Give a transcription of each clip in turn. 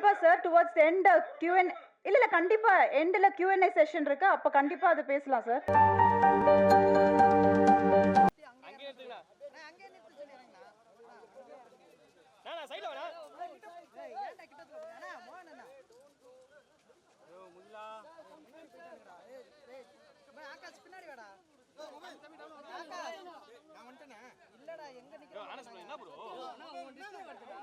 கண்டிப்பா sir towards end Q&A இல்ல கண்டிப்பா எண்ட்ல Q&A செஷன் இருக்கு, அப்ப கண்டிப்பா அது பேசலாம் சார். அங்கே எடுத்துங்கண்ணா. நான் அங்கே நிறுத்து சொல்லிடுறேங்கண்ணா. நான் சைடுல வரேன். ஏன்டா கிட்டத்துல போறேனா மோகனண்ணா. ஐயோ முல்லா. ஆகாஷ் பின்னாடி வாடா. ஆகாஷ் நான் வந்துட்டேனே. இல்லடா எங்க நிக்கிறேன். ஆனஸ் ப்ரோ என்ன ப்ரோ? நான் உன் டிஸ்ப்ளே வரதுடா.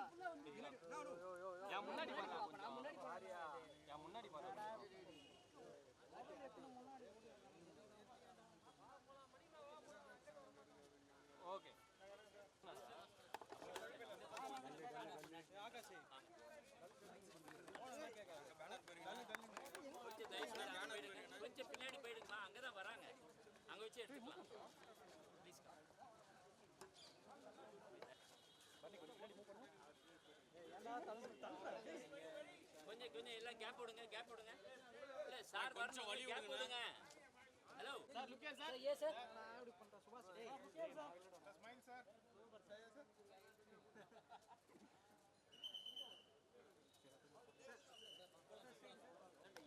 யா முன்னாடி பாரு. நான் முன்னாடி பாரியா. யா முன்னாடி பாரு. ஓகே. ஆகாஷ் கொஞ்சம் பின்னாடி போயிடுங்கம்மா, அங்கதான் வராங்க, அங்க வச்சு எடுத்துக்கலாம். கொஞ்சம் கொஞ்சம் எல்லாம் கேப் விடுங்க, கேப் விடுங்க. இல்ல சார் கொஞ்சம் வழி விடுங்க. Hello sir, look sir. Yes sir. நான் அப்படி பண்றேன் சுபாஷ். ஏய் look sir. Smile sir. Super sir.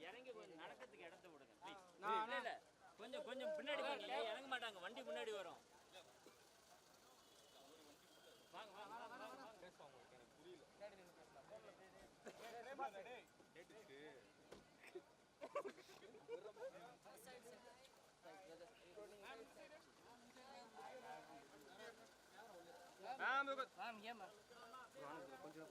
இறங்கி கொஞ்சம் நடக்கிறதுக்கு இடத்த விடுங்க ப்ளீஸ். இல்ல இல்ல கொஞ்சம் கொஞ்சம் பின்னாடி வாங்க, இறங்க மாட்டாங்க, வண்டி முன்னாடி வரும். வாங்க வாங்க வாங்க பேசுவாங்க, எனக்கு புரியல. டேடி நின்னு பேசலாம். டேய் டேடிக்கு ஏமா கொஞ்சம்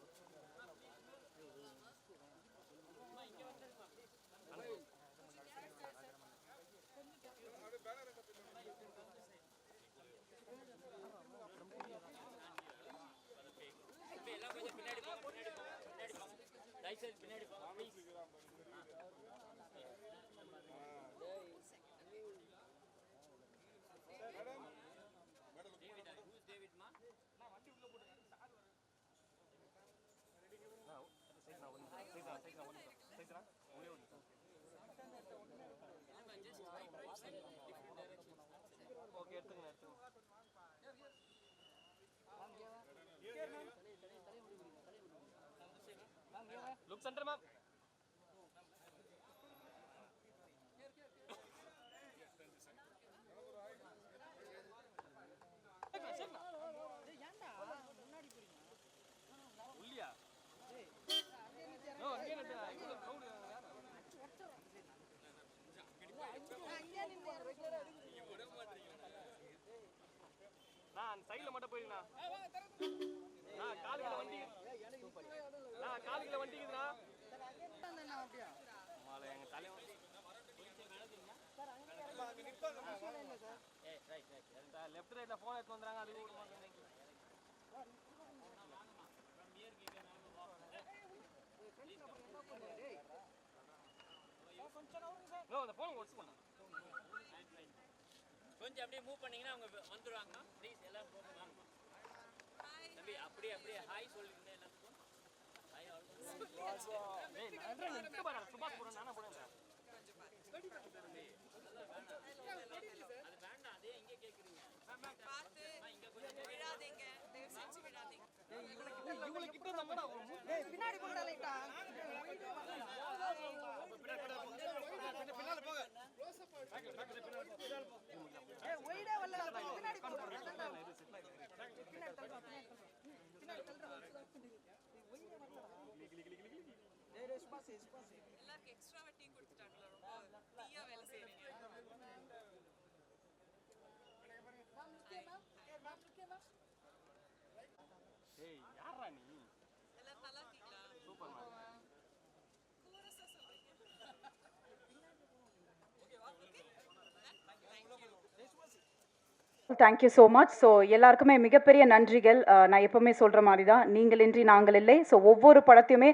எல்லாம் கொஞ்சம் பின்னாடி போங்க, பின்னாடி போங்க, பின்னாடி போங்க, ரைட் சைடு பின்னாடி போங்க ப்ளீஸ். டேவிட், ஹூஸ் டேவிட் மா? நான் வண்டி உள்ள போடுங்க, சார் வர. நான் சைடுனா ஒன்னு சைடுனா ஒரே ஒன்னு இல்ல just vibration different direction. Okay எடுத்துங்க எடுத்துங்க. Look center ma'am. உள்ளியா நோ அங்கே நின்னு இவ்வளவு க்ரௌட் யாரா அங்கே நின்னு ரெகுலரா நீங்க விட மாட்டீங்க. நான் சைடுல மட்டும் போயிடுறேன். நான் காலுக்குள்ள வண்டி, நான் காலுக்குள்ள வண்டி இருக்குதுடா. சார் அங்கே நின்னு அப்படியே மாலை எங்க தலைவன் சார் அங்க நிப்பாங்க இல்ல சார். ஏய் ரைட் ரைட் லெஃப்ட் ரைட்ல போன் எடுத்து வந்தறாங்க, அது ஓட மாட்டேங்குது. கொஞ்சம் அப்படியே மூவ் பண்ணீங்கன்னா அவங்க வந்துடுவாங்க. ப்ளீஸ் எல்லாரும் போங்க வாங்க. தம்பி அப்படியே அப்படியே ஹாய் சொல்லுங்க எல்லாத்துக்கும். Hi all. ஏய் நான் நிக்க பாரு, சுபாஷ் போறேன் நானா போறேன். அது வேண்டாம், அதே இங்கே கேக்குறீங்க. பாத்து இங்க கொஞ்சம் விடாதீங்க, தயவு செஞ்சு விடாதீங்க. ஏய் இவளுக்கு கிட்ட நம்மடா ஏய் பின்னாடி போடா லைட்டா. பின்னால போங்க. க்ளோஸ் அப் ஆடு. ஏய் ஒய்டா வல்ல பின்னாடி போடா. பின்னாடி தள்ளுடா. பின்னாடி தள்ளுடா. ஒய்டா வரடா. டேய் சுபாஷ் சுபாஷ் எல்லாரும் எக்ஸ்ட்ராவா டீ கொடுத்துட்டாங்களா, ரொம்ப டீயா வேலை செய்றீங்க. ஏய் யாரா நீ? எல்லாரும் நல்லா இருக்கீங்களா? Super ma'am. கோரஸா சொல்றீங்க. ஓகேவா? Okay. Thank you so much. So எல்லாருக்குமே மிகப்பெரிய நன்றிகள். நான் எப்போவுமே சொல்கிற மாதிரி தான், நீங்களின்றி நாங்கள் இல்லை. ஸோ ஒவ்வொரு படத்தையுமே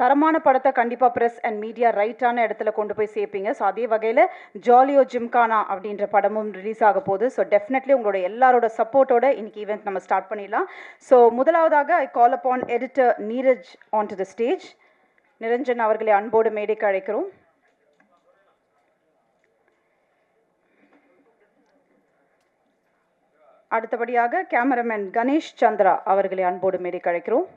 தரமான படத்தை கண்டிப்பாக ப்ரெஸ் அண்ட் மீடியா ரைட்டான இடத்துல கொண்டு போய் சேர்ப்பீங்க. ஸோ அதே வகையில் ஜாலியோ ஜிம்கானா அப்படின்ற படமும் ரிலீஸ் ஆக போகுது. ஸோ டெஃபினெட்லி உங்களோட எல்லாரோட சப்போர்ட்டோட இன்னைக்கு ஈவெண்ட் நம்ம ஸ்டார்ட் பண்ணிடலாம். ஸோ முதலாவதாக I call upon editor Neeraj on to the stage. Niranjan அவர்களை அன்போடு மேடைக்கு அழைக்கிறோம். அடுத்தபடியாக கேமராமேன் கணேஷ் சந்திரா அவர்களை அன்போடு மேடைக்கு அழைக்கிறோம்.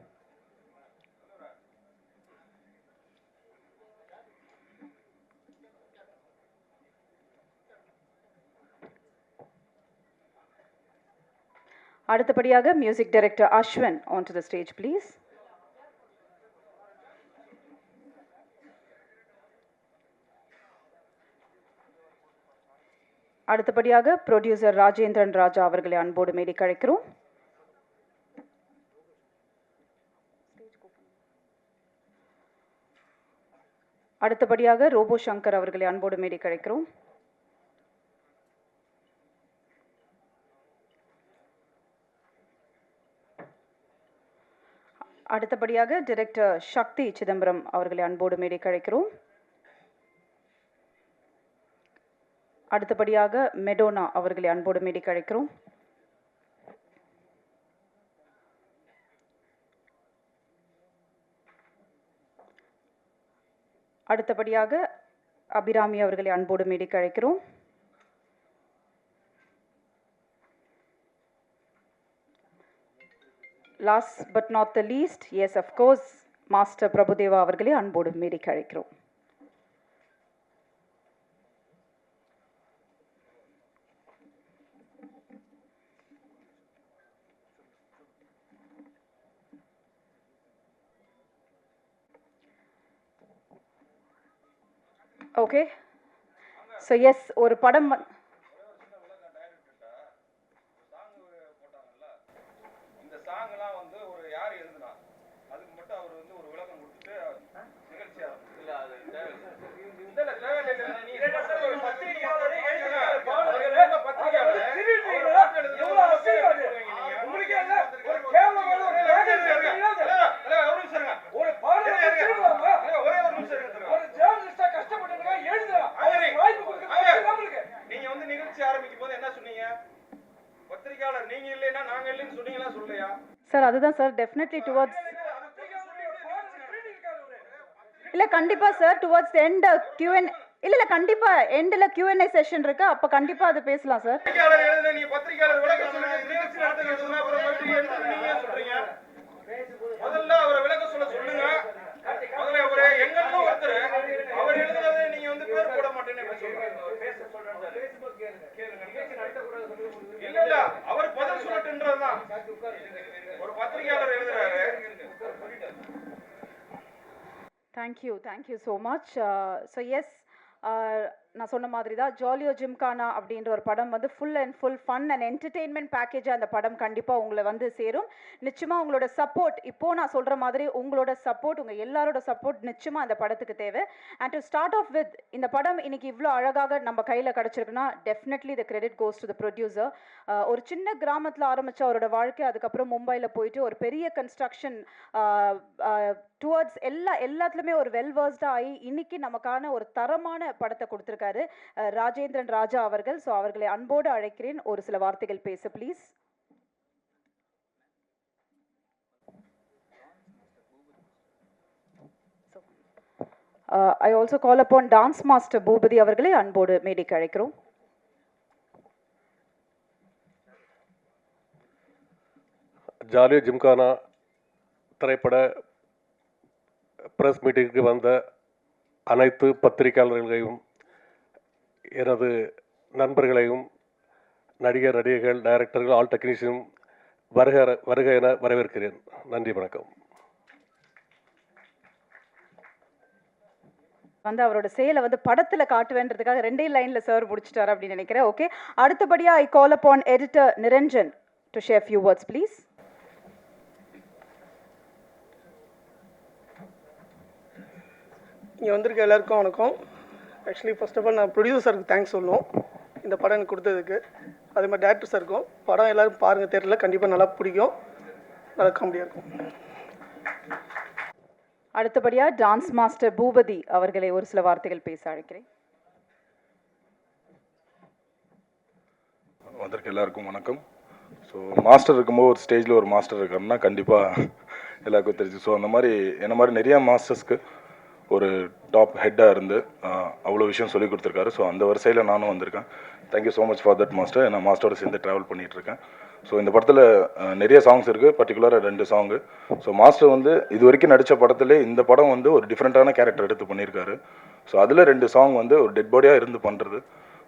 அடுத்தபடியாக music director Ashwin onto the stage please. அடுத்தபடியாக ப்ரொடியூசர் ராஜேந்திரன் ராஜா அவர்களை அன்போடு மேடைக்கு அழைக்கிறோம். அடுத்தபடியாக ரோபோ சங்கர் அவர்களை அன்போடு மேடைக்கு அழைக்கிறோம். அடுத்தபடியாக டைரக்டர் சக்தி சிதம்பரம் அவர்களை அன்போடு மேடைக்கு அழைக்கிறோம். அடுத்தபடியாக மெடோனா அவர்களை அன்போடு மேடைக்கு அழைக்கிறோம். அடுத்தபடியாக அபிராமி அவர்களை அன்போடு மேடைக்கு அழைக்கிறோம். Last but not the least, yes of course, master Prabhudeva அவர்களை அன்போடு மேடைக்கு அழைக்கிறோம். ஓகே, ஸோ எஸ், ஒரு படம் சார், அதுதான் சார், டெஃபினெட்லி டுவர்ட்ஸ் இல்ல கண்டிப்பா சார், டுவர்ட்ஸ் எண்ட் Q&A இல்ல கண்டிப்பா எண்ட்ல Q&A செஷன் இருக்கு, அப்ப கண்டிப்பா அது பேசலாம் சார். முதல்ல அவரை விளக்க சொல்லுங்க. முதல்ல அவரை எங்கன்னு ஒருத்தர் அவர் எழுதுனதை நீங்க வந்து பேர் போட மாட்டேன்னு இல்ல இல்ல அவர் பதில் சொல்லட்டுன்றதுதான். ஒரு பத்திரிகையாளர் எழுதுறாரு. Thank you so much. So yes, நான் சொன்ன மாதிரி தான் ஜாலியோ ஜிம்கானா அப்படின்ற ஒரு படம் வந்து full and full fun and entertainment பேக்கேஜாக அந்த படம் கண்டிப்பாக உங்களை வந்து சேரும். நிச்சயமாக உங்களோட சப்போர்ட், இப்போது நான் சொல்கிற மாதிரி உங்களோட சப்போர்ட், உங்கள் எல்லாரோட சப்போர்ட் நிச்சயமாக அந்த படத்துக்கு தேவை. And to start off with, இந்த படம் இன்னைக்கு இவ்வளோ அழகாக நம்ம கையில் கிடச்சிருக்குன்னா definitely the credit goes to the producer. ஒரு சின்ன கிராமத்தில் ஆரம்பித்த அவரோட வாழ்க்கை, அதுக்கப்புறம் மும்பையில் போயிட்டு ஒரு பெரிய கன்ஸ்ட்ரக்ஷன் டுவர்ட்ஸ் எல்லாத்துலேயுமே ஒரு வெல்வர்ஸ்டாக ஆகி இன்னைக்கு நமக்கான ஒரு தரமான படத்தை கொடுத்துருக்காரு ராஜேந்திரன் ராஜா அவர்கள். ஸோ அவர்களை அன்போடு அழைக்கிறேன், ஒரு சில வார்த்தைகள் பேச please. I also call upon dance master Bhupathi அவர்களை அன்போடு மேடைக்கு அழைக்கிறோம். ஜாலியோ ஜிம்கானா திரைப்பட பிரஸ் மீட்டிங்க்கு வந்த அனைத்து பத்திரிகையாளர்களையும், எனது நண்பர்களையும், நடிகர்கள், டைரக்டர்கள், ஆல் டெக்னீஷியனும் வருக என வரவேற்கிறேன். நன்றி, வணக்கம். வந்து அவரோட செயலை வந்து படத்தில் காட்டுவேன்றதுக்காக 2 லைனில் சார் முடிச்சிட்டார் அப்படின்னு நினைக்கிறேன். ஓகே, அடுத்தபடியாக I call upon editor Niranjan to share few words please. இங்கே வந்திருக்க எல்லாருக்கும் வணக்கம். ஆக்சுவலி ஃபர்ஸ்ட் ஆஃப் ஆல் நான் ப்ரொடியூசருக்கு தேங்க்ஸ் சொல்லணும் இந்த படம் எனக்கு கொடுத்ததுக்கு. அதே மாதிரி டேரக்டர் சாருக்கும். படம் எல்லோரும் பாருங்கள், தேட்டரில் கண்டிப்பாக நல்லா பிடிக்கும், நல்லா காமெடியாக இருக்கும். அடுத்தபடியாக டான்ஸ் மாஸ்டர் பூபதி அவர்களை ஒரு சில வார்த்தைகள் பேச அழைக்கிறேன். வந்திருக்க எல்லாருக்கும் வணக்கம். ஸோ மாஸ்டர் இருக்கும்போது ஒரு ஸ்டேஜில் ஒரு மாஸ்டர் இருக்காருன்னா கண்டிப்பாக எல்லாருக்கும் தெரிஞ்சு. ஸோ அந்த மாதிரி என்ன மாதிரி நிறையா மாஸ்டர்ஸ்க்கு ஒரு டாப் ஹெட்டாக இருந்து அவ்வளோ விஷயம் சொல்லி கொடுத்துருக்காரு. ஸோ அந்த வரிசையில் நானும் வந்திருக்கேன். Thank you so much for that master. நான் மாஸ்டரோட சேர்ந்து ட்ராவல் பண்ணிகிட்ருக்கேன். ஸோ இந்த படத்தில் நிறைய சாங்ஸ் இருக்குது, பர்டிகுலராக 2 சாங்கு. ஸோ மாஸ்டர் வந்து இது வரைக்கும் நடித்த படத்துலேயே இந்த படம் வந்து ஒரு டிஃப்ரெண்ட்டான கேரக்டர் எடுத்து பண்ணியிருக்காரு. ஸோ அதில் 2 சாங் வந்து ஒரு டெட் பாடியாக இருந்து பண்ணுறது.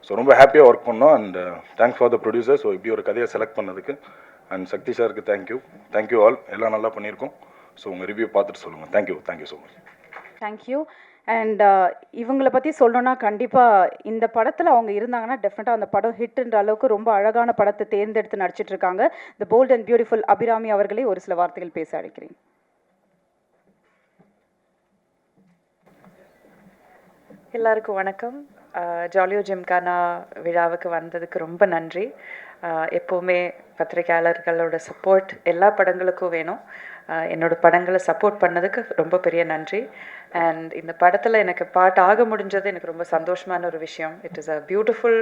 ஸோ ரொம்ப ஹாப்பியாக ஒர்க் பண்ணோம். And thanks for the producer. So இப்படி ஒரு கதையை செலக்ட் பண்ணதுக்கு அண்ட் சக்தி சாருக்கு தேங்க்யூ ஆல், எல்லாம் நல்லா பண்ணியிருக்கோம். ஸோ உங்கள் ரிவ்யூ பார்த்துட்டு சொல்லுங்கள். Thank you so much. Thank you. And இவங்களை பற்றி சொல்லணும்னா கண்டிப்பாக இந்த படத்தில் அவங்க இருந்தாங்கன்னா டெஃபினட்டாக அந்த படம் ஹிட்ன்ற அளவுக்கு ரொம்ப அழகான படத்தை தேர்ந்தெடுத்து நடிச்சிட்டு இருக்காங்க. த போல்ட் அண்ட் பியூட்டிஃபுல் அபிராமி அவர்களே ஒரு சில வார்த்தைகள் பேச அழைக்கிறேன். எல்லாருக்கும் வணக்கம். ஜாலியோ ஜிம்கானா விழாவுக்கு வந்ததுக்கு ரொம்ப நன்றி. எப்போவுமே பத்திரிகையாளர்களோட சப்போர்ட் எல்லா படங்களுக்கும் வேணும். என்னோட படங்களை சப்போர்ட் பண்ணதுக்கு ரொம்ப பெரிய நன்றி. அண்ட் இந்த படத்தில் எனக்கு பாட்டு ஆக முடிஞ்சது எனக்கு ரொம்ப சந்தோஷமான ஒரு விஷயம். It is a beautiful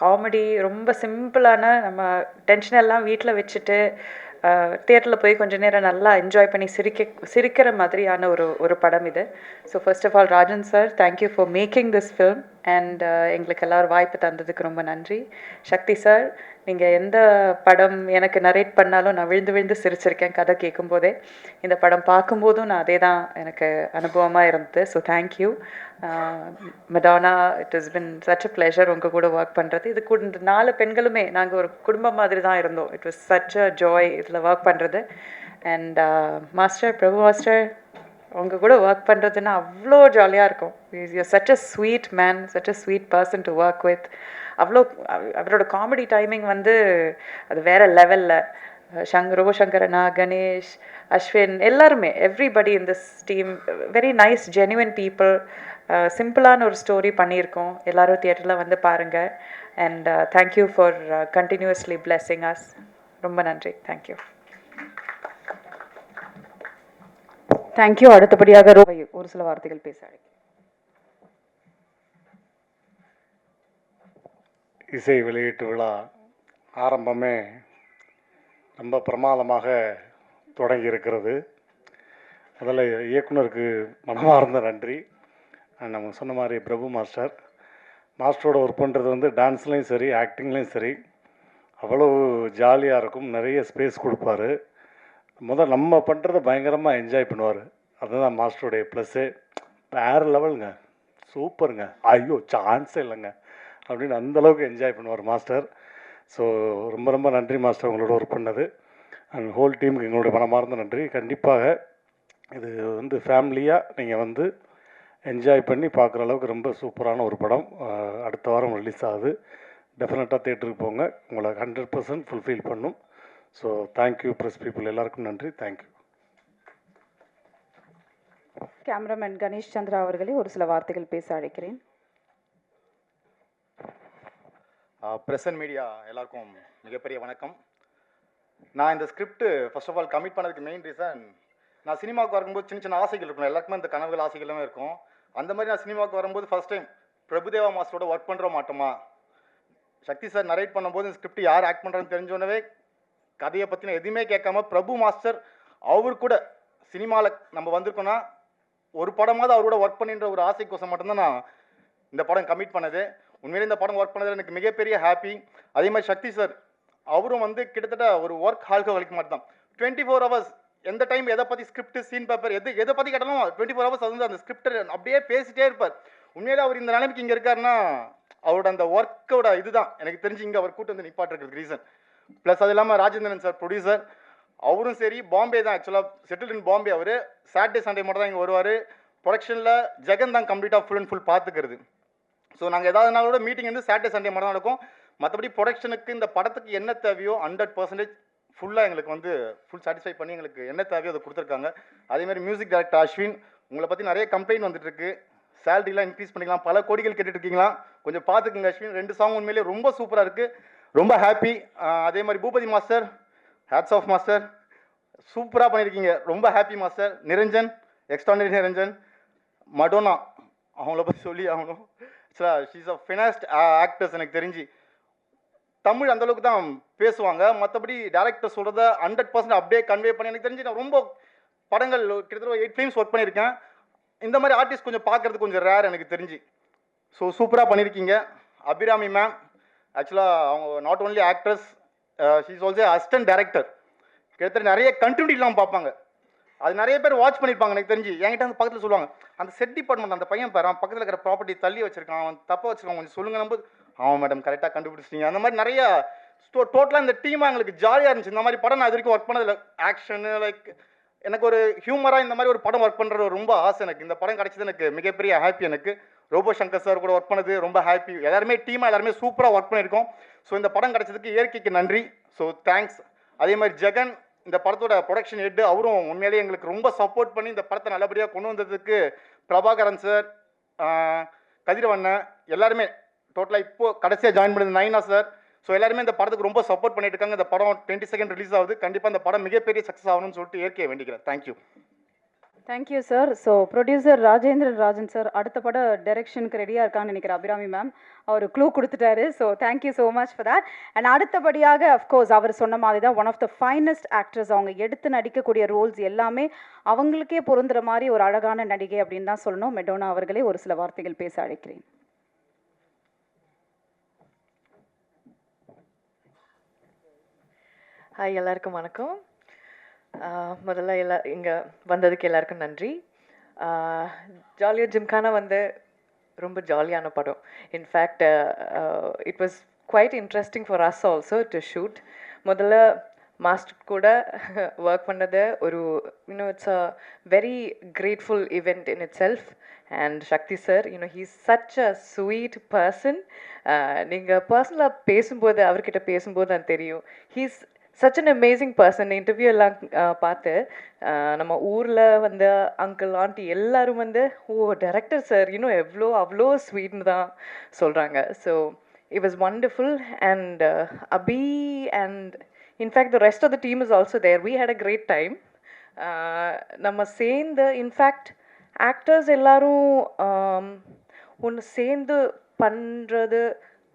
comedy, ரொம்ப சிம்பிளான, நம்ம டென்ஷன் எல்லாம் வீட்டில் வச்சுட்டு தியேட்டரில் போய் கொஞ்சம் நேரம் நல்லா என்ஜாய் பண்ணி சிரிக்கிற மாதிரியான ஒரு படம் இது. So first of all Rajan sir, thank you for making this film. And எங்களுக்கு எல்லோரும் வாய்ப்பு தந்ததுக்கு ரொம்ப நன்றி. சக்தி சார், நீங்கள் எந்த படம் எனக்கு நரேட் பண்ணாலும் நான் விழுந்து சிரிச்சிருக்கேன் கதை கேட்கும்போதே. இந்த படம் பார்க்கும்போதும் நான் அதே தான் எனக்கு அனுபவமாக இருந்தது. So thank you Madonna. It is been such a pleasure உங்கள் கூட ஒர்க் பண்ணுறது. இது கூட 4 பெண்களுமே நாங்கள் ஒரு குடும்பம் மாதிரி தான் இருந்தோம். It was such a joy இதில் ஒர்க் பண்ணுறது. அண்ட் மாஸ்டர், பிரபு மாஸ்டர், உங்கள் கூட ஒர்க் பண்ணுறதுன்னா அவ்வளோ ஜாலியாக இருக்கும். You're such a sweet man, such a sweet person to work with. அவ்வளோ அவரோட காமெடி டைமிங் வந்து அது வேறு லெவலில். ரோபோசங்கரனா, கணேஷ், அஸ்வின், எல்லாருமே, everybody in this team very nice genuine people. சிம்பிளான ஒரு ஸ்டோரி பண்ணியிருக்கோம். எல்லோரும் தியேட்டரில் வந்து பாருங்கள். And thank you for continuously blessing us. ரொம்ப நன்றி. தேங்க்யூ. தேங்க்யூ. அடுத்தபடியாக ஒரு சில வார்த்தைகள் பேச அழைக்கிறேன். இசை வெளியீட்டு விழா ஆரம்பமே ரொம்ப பிரமாதமாக தொடங்கி இருக்கிறது. அதில் இயக்குனருக்கு மனமார்ந்த நன்றி. நம்ம சொன்ன மாதிரி பிரபு மாஸ்டரோட ஒர்க் பண்ணுறது வந்து டான்ஸ்லேயும் சரி, ஆக்டிங்லேயும் சரி அவ்வளோ ஜாலியாக இருக்கும். நிறைய ஸ்பேஸ் கொடுப்பாரு. நம்ம பண்ணுறத பயங்கரமாக என்ஜாய் பண்ணுவார். அதுதான் மாஸ்டருடைய ப்ளஸ்ஸு. வேறு லெவலுங்க, சூப்பருங்க, ஐயோ சான்ஸே இல்லைங்க அப்படின்னு அந்தளவுக்கு என்ஜாய் பண்ணுவார் மாஸ்டர். ஸோ ரொம்ப நன்றி மாஸ்டர், உங்களோட ஒர்க் பண்ணது. அண்ட் ஹோல் டீமுக்கு எங்களுடைய மனமார்ந்த நன்றி. கண்டிப்பாக இது வந்து ஃபேமிலியாக நீங்கள் வந்து என்ஜாய் பண்ணி பார்க்குற அளவுக்கு ரொம்ப சூப்பரான ஒரு படம். அடுத்த வாரம் ரிலீஸ் ஆகுது. டெஃபினட்டாக தேட்டருக்கு போங்க, உங்களை 100% ஃபுல்ஃபில் பண்ணும். ஸோ தேங்க்யூ ப்ரெஸ் பீப்புள், எல்லாருக்கும் நன்றி. தேங்க்யூ. கேமராமேன் கணேஷ் சந்திரா அவர்களே ஒரு சில வார்த்தைகள் பேச அழைக்கிறேன். ப்ரெஸ் அண்ட் மீடியா எல்லாருக்கும் மிகப்பெரிய வணக்கம். நான் இந்த script first of all commit பண்ணதுக்கு மெயின் ரீசன், நான் சினிமாவுக்கு வரும்போது சின்ன ஆசைகள் இருக்கும். எல்லாருக்குமே இந்த கனவுகள் ஆசைகளுமே இருக்கும். அந்த மாதிரி நான் சினிமாவுக்கு வரும்போது ஃபர்ஸ்ட் டைம் பிரபுதேவா மாஸ்டரோட ஒர்க் பண்ணுற மாட்டோமா, சக்தி சார் நரேட் பண்ணும்போது ஸ்கிரிப்ட் யார் ஆக்ட் பண்ணுறான்னு தெரிஞ்சோடனே கதையை பற்றின எதுவுமே கேட்காம பிரபு மாஸ்டர் அவர் கூட சினிமாவில் நம்ம வந்திருக்கோன்னா ஒரு படமாவது அவர் கூட ஒர்க் பண்ணின்ற ஒரு ஆசைக்கோசம் மட்டும்தான் நான் இந்த படம் கமிட் பண்ணது. உண்மையிலே இந்த படம் ஒர்க் பண்ணதில் எனக்கு மிகப்பெரிய ஹாப்பி. அதே மாதிரி சக்தி சார் அவரும் வந்து கிட்டத்தட்ட ஒரு ஒர்க் ஹால்கோலிக் மாதிரி தான். 24 hours எந்த டைம் எதை பற்றி ஸ்கிரிப்ட், சீன் பேப்பர், எதை பற்றி கேட்டாலும் 24 hours அது வந்து அந்த ஸ்கிரிப்டர் அப்படியே பேசிட்டே இருப்பார். உண்மையிலே அவர் இந்த நிலைமைக்கு இங்கே இருக்காருன்னா அவரோட அந்த ஒர்க்கோட இதுதான் எனக்கு தெரிஞ்சு இங்கே அவர் கூட்டு வந்து நிப்பாட்டுறதுக்கு ரீசன். ப்ளஸ் அது இல்லாமல் ராஜேந்திரன் சார் ப்ரொடியூசர், அவரும் சரி பாம்பே தான், ஆக்சுவலாக செட்டில் இன் பாம்பே. அவர் சாட்டர்டே சண்டே மட்டும் தான் இங்கே வருவார். ப்ரொடக்ஷனில் ஜெகன் தான் கம்ப்ளீட்டாக ஃபுல் அண்ட் ஃபுல் பார்த்துக்கிறது. ஸோ நாங்கள் ஏதாவது நாளோட மீட்டிங் வந்து சாட்டர்டே சண்டே மட்டும் தான் நடக்கும். மற்றபடி ப்ரொடக்ஷனுக்கு இந்த படத்துக்கு என்ன தேவையோ 100% ஃபுல்லாக எங்களுக்கு வந்து ஃபுல் சாட்டிஸ்ஃபை பண்ணி எங்களுக்கு என்ன தேவையோ அதை கொடுத்துருக்காங்க. அதேமாதிரி மியூசிக் டைரக்டர் அஸ்வின், உங்களை பற்றி நிறைய கம்ப்ளைண்ட் வந்துட்டு இருக்கு. சேலரிலாம் இன்க்ரீஸ் பண்ணிக்கலாம், பல கோடிகள் கேட்டுட்டு இருக்கீங்களா, கொஞ்சம் பார்த்துக்குங்க அஸ்வின். 2 சாங் உண்மையிலேயே ரொம்ப சூப்பராக இருக்குது, ரொம்ப ஹாப்பி. அதே மாதிரி Boopathi master, hats off master, சூப்பராக பண்ணியிருக்கீங்க, ரொம்ப happy master. Niranjan, extraordinary Niranjan. Madonna, அவங்கள பற்றி சொல்லி ஆகணும். She's a finest actors. எனக்கு தெரிஞ்சு தமிழ் அந்தளவுக்கு தான் பேசுவாங்க, மற்றபடி டேரக்டர் சொல்கிறத 100% அப்படியே கன்வே பண்ணி எனக்கு தெரிஞ்சு நான் ரொம்ப படங்கள் கிட்டத்தட்ட 8 ஃபிலிம்ஸ் ஒர்க் பண்ணியிருக்கேன். இந்த மாதிரி ஆர்டிஸ்ட் கொஞ்சம் பார்க்குறது கொஞ்சம் ரேர் எனக்கு தெரிஞ்சு. ஸோ சூப்பராக பண்ணியிருக்கீங்க. அபிராமி மேம் ஆக்சுவலாக அவங்க not only actress, she is also assistant director. கிட்டத்தட்ட நிறைய கண்டினியூட்டி இல்லாமல் பார்ப்பாங்க. அது நிறைய பேர் வாட்ச் பண்ணியிருப்பாங்க எனக்கு தெரிஞ்சு. என்கிட்ட வந்து பக்கத்தில் சொல்லுவாங்க, அந்த செட் டிபார்ட்மெண்ட் அந்த பையன் பாரு, அவன் பக்கத்தில் இருக்கிற ப்ராப்பர்ட்டி தள்ளி வச்சிருக்கான், அவன் தப்பாக வச்சிருக்கான், கொஞ்சம் சொல்லுங்க. நம்ம அவன் மேடம் கரெக்டாக கண்டுபிடிச்சிட்டீங்க. அந்த மாதிரி நிறைய டோட்டலாக இந்த டீமாக எங்களுக்கு ஜாலியாக இருந்துச்சு. இந்த மாதிரி படம் நான் இது வரைக்கும் ஒர்க் பண்ணதில்லை. ஆக்ஷனு லைக் எனக்கு ஒரு ஹியூமராக இந்த மாதிரி ஒரு படம் ஒர்க் பண்ணுறது ரொம்ப ஆசை எனக்கு. இந்த படம் கிடைச்சது எனக்கு மிகப்பெரிய ஹாப்பி. எனக்கு ரோபோ சங்கர் சார் கூட ஒர்க் பண்ணது ரொம்ப ஹாப்பி. எல்லாருமே டீமாக எல்லாருமே சூப்பராக ஒர்க் பண்ணியிருக்கோம். ஸோ இந்த படம் கிடைச்சதுக்கு இயற்கைக்கு நன்றி. So thanks. அதே மாதிரி ஜெகன் இந்த படத்தோட ப்ரொடக்ஷன் ஹெட், அவரும் உண்மையிலேயே எங்களுக்கு ரொம்ப சப்போர்ட் பண்ணி இந்த படத்தை நல்லபடியாக கொண்டு வந்ததுக்கு பிரபாகரன் சார், கதிரவண்ணன் எல்லாருமே டோட்டலாக இப்போது கடைசியாக ஜாயின் பண்ணது நைனா சார். ஸோ எல்லாருமே இந்த படத்துக்கு ரொம்ப சப்போர்ட் பண்ணிட்டு இருக்காங்க. இந்த படம் 22 ரிலீஸ் ஆகுது. கண்டிப்பாக இந்த படம் மிகப்பெரிய சக்ஸஸ் ஆகணும்னு சொல்லிட்டு இயற்கையை வேண்டிக்கிறேன். Thank you. Thank you sir. So producer Rajendran Rajan sir அடுத்த பட டைரக்ஷனுக்கு ரெடியாக இருக்கான்னு நினைக்கிறேன். அபிராமி மேம் அவர் க்ளூ கொடுத்துட்டாரு. So thank you so much for that. And அடுத்தபடியாக அஃப்கோர்ஸ் அவர் சொன்ன மாதிரி தான் one of the finest actors. அவங்க எடுத்து நடிக்கக்கூடிய ரோல்ஸ் எல்லாமே அவங்களுக்கே பொருந்துற மாதிரி ஒரு அழகான நடிகை அப்படின்னு தான் சொல்லணும். மெடோனா அவர்களே ஒரு சில வார்த்தைகள் பேச அழைக்கிறேன். ஹாய், எல்லாருக்கும் வணக்கம். முதல்ல இங்கே வந்ததுக்கு எல்லாருக்கும் நன்றி. ஜாலியோ ஜிம்கானா ரொம்ப ஜாலியான படம். In fact it was quite interesting for us also to shoot. முதல்ல மாஸ்டர் கூட ஒர்க் பண்ணது ஒரு it's a very grateful event in itself. And Sakthi sir, he's such a sweet person. நீங்கள் பர்சனலாக பேசும்போது, அவர்கிட்ட பேசும்போது தான் தெரியும். He's such an amazing person. Interview எல்லாம் பார்த்து நம்ம ஊரில் அங்கிள் ஆண்டி எல்லாரும் ஓ டைரக்டர் சார் அவ்வளோ ஸ்வீட்னு தான் சொல்கிறாங்க. So it was wonderful. And Abhi and in fact the rest of the team is also there. We had a great time. நம்ம சேர்ந்து இன்ஃபேக்ட் ஆக்டர்ஸ் எல்லாரும் ஒன்று சேர்ந்து பண்ணுறது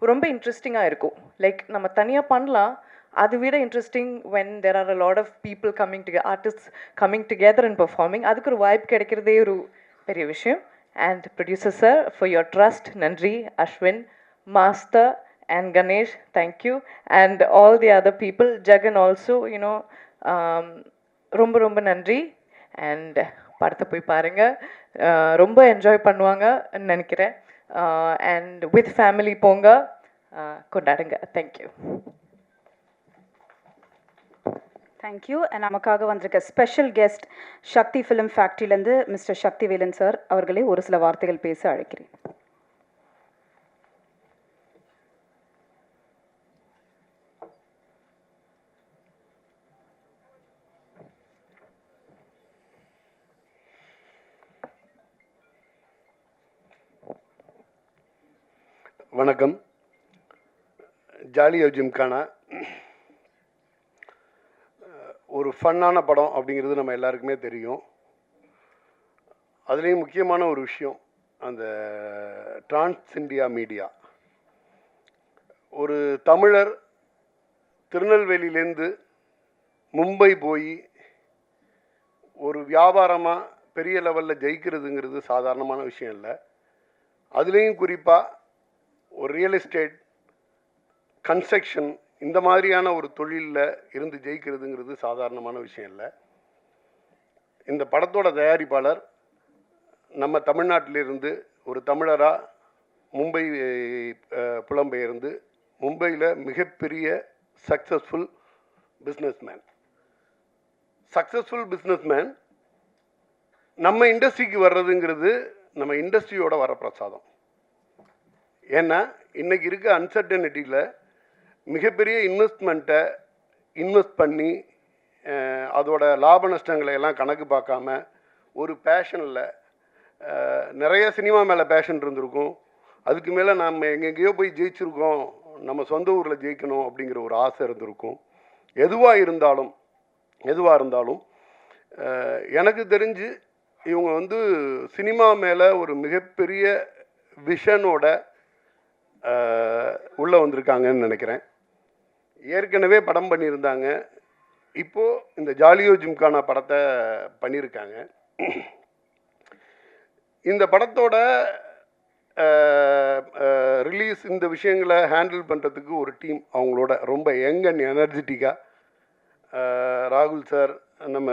ரொம்ப இன்ட்ரெஸ்டிங்காக இருக்கும். லைக் நம்ம தனியாக பண்ணலாம், அதை விட interesting when there are a lot of people coming together, artists coming together and performing. அதுக்கு ஒரு வாய்ப்பு கிடைக்கிறதே ஒரு பெரிய விஷயம். And producer sir for your trust, நன்றி. Ashwin, master and Ganesh, thank you. And all the other people, Jegan also, ரொம்ப ரொம்ப நன்றி. அண்ட் படத்தை போய் பாருங்கள், ரொம்ப என்ஜாய் பண்ணுவாங்கன்னு நினைக்கிறேன். அண்ட் வித் ஃபேமிலி போங்க, கொண்டாடுங்க. தேங்க்யூ. தேங்க்யூ. அண்ட் நமக்காக வந்திருக்க ஸ்பெஷல் கெஸ்ட் சக்தி ஃபிலிம் ஃபேக்ட்ரியிலேருந்து மிஸ்டர் சக்திவேலன் சார் அவர்களே ஒரு சில வார்த்தைகள் பேச அழைக்கிறேன். வணக்கம். ஜாலியோ ஜிம்கானா ஒரு ஃபன்னான படம் அப்படிங்கிறது நம்ம எல்லாருக்குமே தெரியும். அதுலேயும் முக்கியமான ஒரு விஷயம், அந்த டிரான்ஸ் இந்தியா மீடியா. ஒரு தமிழர் திருநெல்வேலியிலேருந்து மும்பை போய் ஒரு வியாபாரமாக பெரிய லெவலில் ஜெயிக்கிறதுங்கிறது சாதாரணமான விஷயம் இல்லை. அதுலேயும் குறிப்பாக ஒரு ரியல் எஸ்டேட், கன்ஸ்ட்ரக்ஷன், இந்த மாதிரியான ஒரு தொழிலில் இருந்து ஜெயிக்கிறதுங்கிறது சாதாரணமான விஷயம் இல்லை. இந்த படத்தோட தயாரிப்பாளர் நம்ம தமிழ்நாட்டிலிருந்து ஒரு தமிழராக மும்பை புலம்பெயர்ந்து மும்பையில் மிகப்பெரிய சக்ஸஸ்ஃபுல் பிஸ்னஸ்மேன் நம்ம இண்டஸ்ட்ரிக்கு வர்றதுங்கிறது நம்ம இண்டஸ்ட்ரியோட வரப்பிரசாதம். ஏன்னா இன்றைக்கி இருக்க அன்சர்டனிட்டியில் மிகப்பெரிய இன்வெஸ்ட்மெண்ட்டை இன்வெஸ்ட் பண்ணி அதோட லாப நஷ்டங்களை எல்லாம் கணக்கு பார்க்காம ஒரு பேஷனில், நிறைய சினிமா மேலே பேஷன் இருந்திருக்கும், அதுக்கு மேலே நம்ம எங்கெங்கேயோ போய் ஜெயிச்சிருக்கோம், நம்ம சொந்த ஊரில் ஜெயிக்கணும் அப்படிங்கிற ஒரு ஆசை இருந்திருக்கும். எதுவாக இருந்தாலும் எனக்கு தெரிஞ்சு இவங்க சினிமா மேலே ஒரு மிகப்பெரிய விஷனோட உள்ளே வந்திருக்காங்கன்னு நினைக்கிறேன். ஏற்கனவே படம் பண்ணியிருந்தாங்க, இப்போது இந்த ஜாலியோ ஜிம்கானா படத்தை பண்ணியிருக்காங்க. இந்த படத்தோட ரிலீஸ், இந்த விஷயங்களை ஹேண்டில் பண்ணுறதுக்கு ஒரு டீம் அவங்களோட ரொம்ப யங் அண்ட் எனர்ஜெட்டிக்காக, ராகுல் சார், நம்ம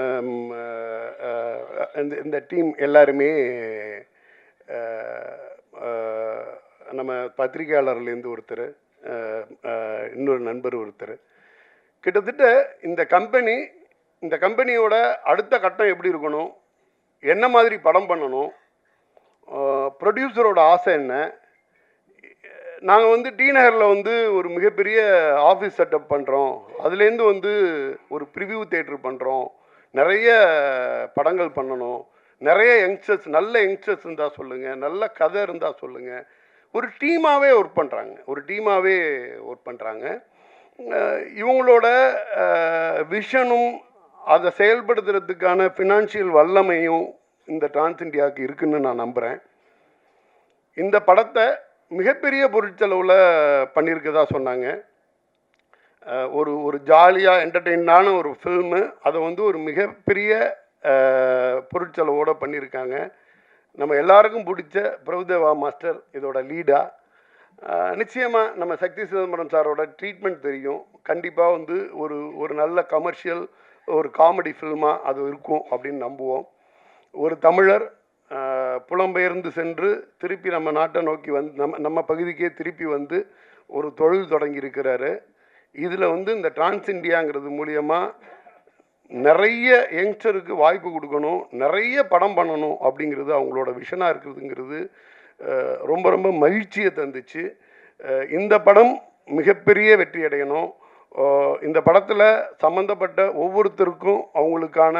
இந்த டீம் எல்லாருமே நம்ம பத்திரிகையாளர்லேருந்து ஒருத்தர், இன்னொரு நண்பர் ஒருத்தர். கிட்டத்தட்ட இந்த கம்பெனியோட அடுத்த கட்டம் எப்படி இருக்கணும், என்ன மாதிரி படம் பண்ணணும், ப்ரொடியூசரோட ஆசை என்ன. நாங்கள் வந்து டி நகரில் வந்து ஒரு மிகப்பெரிய ஆஃபீஸ் செட்டப் பண்ணுறோம், அதுலேருந்து வந்து ஒரு ப்ரிவ்யூ தேட்டர் பண்ணுறோம், நிறைய படங்கள் பண்ணணும், நிறைய யங்ஸ்டர்ஸ், நல்ல யங்ஸ்டர்ஸ் இருந்தால் சொல்லுங்கள், நல்ல கதை இருந்தால் சொல்லுங்கள். ஒரு டீமாகவே ஒர்க் பண்ணுறாங்க. இவங்களோட விஷனும் அதை செயல்படுத்துறதுக்கான ஃபினான்ஷியல் வல்லமையும் இந்த டிரான்ஸ் இந்தியாவுக்கு இருக்குன்னு நான் நம்புகிறேன். இந்த படத்தை மிகப்பெரிய பொருட்செலவில் பண்ணியிருக்கதா சொன்னாங்க. ஒரு ஜாலியாக என்டர்டெயினான ஒரு ஃபில்மு, அதை வந்து ஒரு மிகப்பெரிய பொருட்செலவோடு பண்ணியிருக்காங்க. நம்ம எல்லாருக்கும் பிடிச்ச பிரபுதேவா மாஸ்டர் இதோட லீடாக. நிச்சயமாக நம்ம சக்தி சிதம்பரம் சாரோட ட்ரீட்மெண்ட் தெரியும். கண்டிப்பாக வந்து ஒரு நல்ல கமர்ஷியல், ஒரு காமெடி ஃபில்மாக அது இருக்கும் அப்படின்னு நம்புவோம். ஒரு தமிழர் புலம்பெயர்ந்து சென்று திருப்பி நம்ம நாட்டை நோக்கி வந்து நம்ம பகுதிக்கே திருப்பி வந்து ஒரு தொழில் தொடங்கியிருக்கிறாரு. இதில் வந்து இந்த டிரான்ஸ் இந்தியாங்கிறது மூலியமாக நிறைய யங்ஸ்டருக்கு வாய்ப்பு கொடுக்கணும், நிறைய படம் பண்ணணும் அப்படிங்கிறது அவங்களோட விஷனாக இருக்கிறதுங்கிறது ரொம்ப ரொம்ப மகிழ்ச்சியை தந்துச்சு. இந்த படம் மிகப்பெரிய வெற்றி அடையணும். இந்த படத்தில் சம்மந்தப்பட்ட ஒவ்வொருத்தருக்கும் அவங்களுக்கான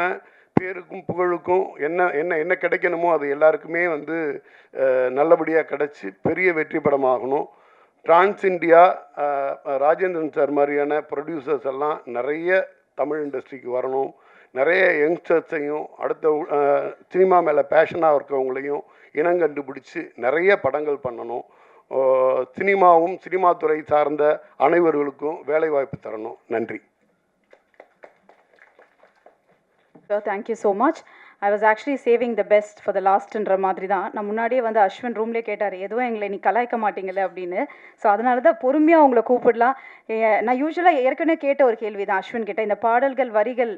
பேருக்கும் புகழுக்கும் என்ன கிடைக்கணுமோ அது எல்லாருக்குமே வந்து நல்லபடியாக கிடச்சி பெரிய வெற்றி படமாகணும். டிரான்ஸ் இந்தியா, ராஜேந்திரன் சார் மாதிரியான ப்ரொடியூசர்ஸ் எல்லாம் நிறைய தமிழ் இண்டஸ்ட்ரிக்கு வரணும். நிறைய யங்ஸ்டர்ஸையும் அடுத்த சினிமா மேலே பேஷனாக இருக்கவங்களையும் இனங்கண்டுபிடிச்சி நிறைய படங்கள் பண்ணணும். சினிமாவும் சினிமா துறை சார்ந்த அனைவர்களுக்கும் வேலைவாய்ப்பு தரணும். நன்றி. Thank you so much. I was actually saving the best for the lastன்ற மாதிரி தான். நான் முன்னாடியே வந்து அஸ்வின் ரூம்லேயே கேட்டார், எதுவும் எங்களை நீ கலாய்க்க மாட்டீங்களே அப்படின்னு. ஸோ அதனால தான் பொறுமையாக உங்களை கூப்பிடலாம். நான் யூஸ்வலாக ஏற்கனவே கேட்ட ஒரு கேள்வி தான் அஸ்வின் கிட்ட, இந்த பாடல்கள் வரிகள்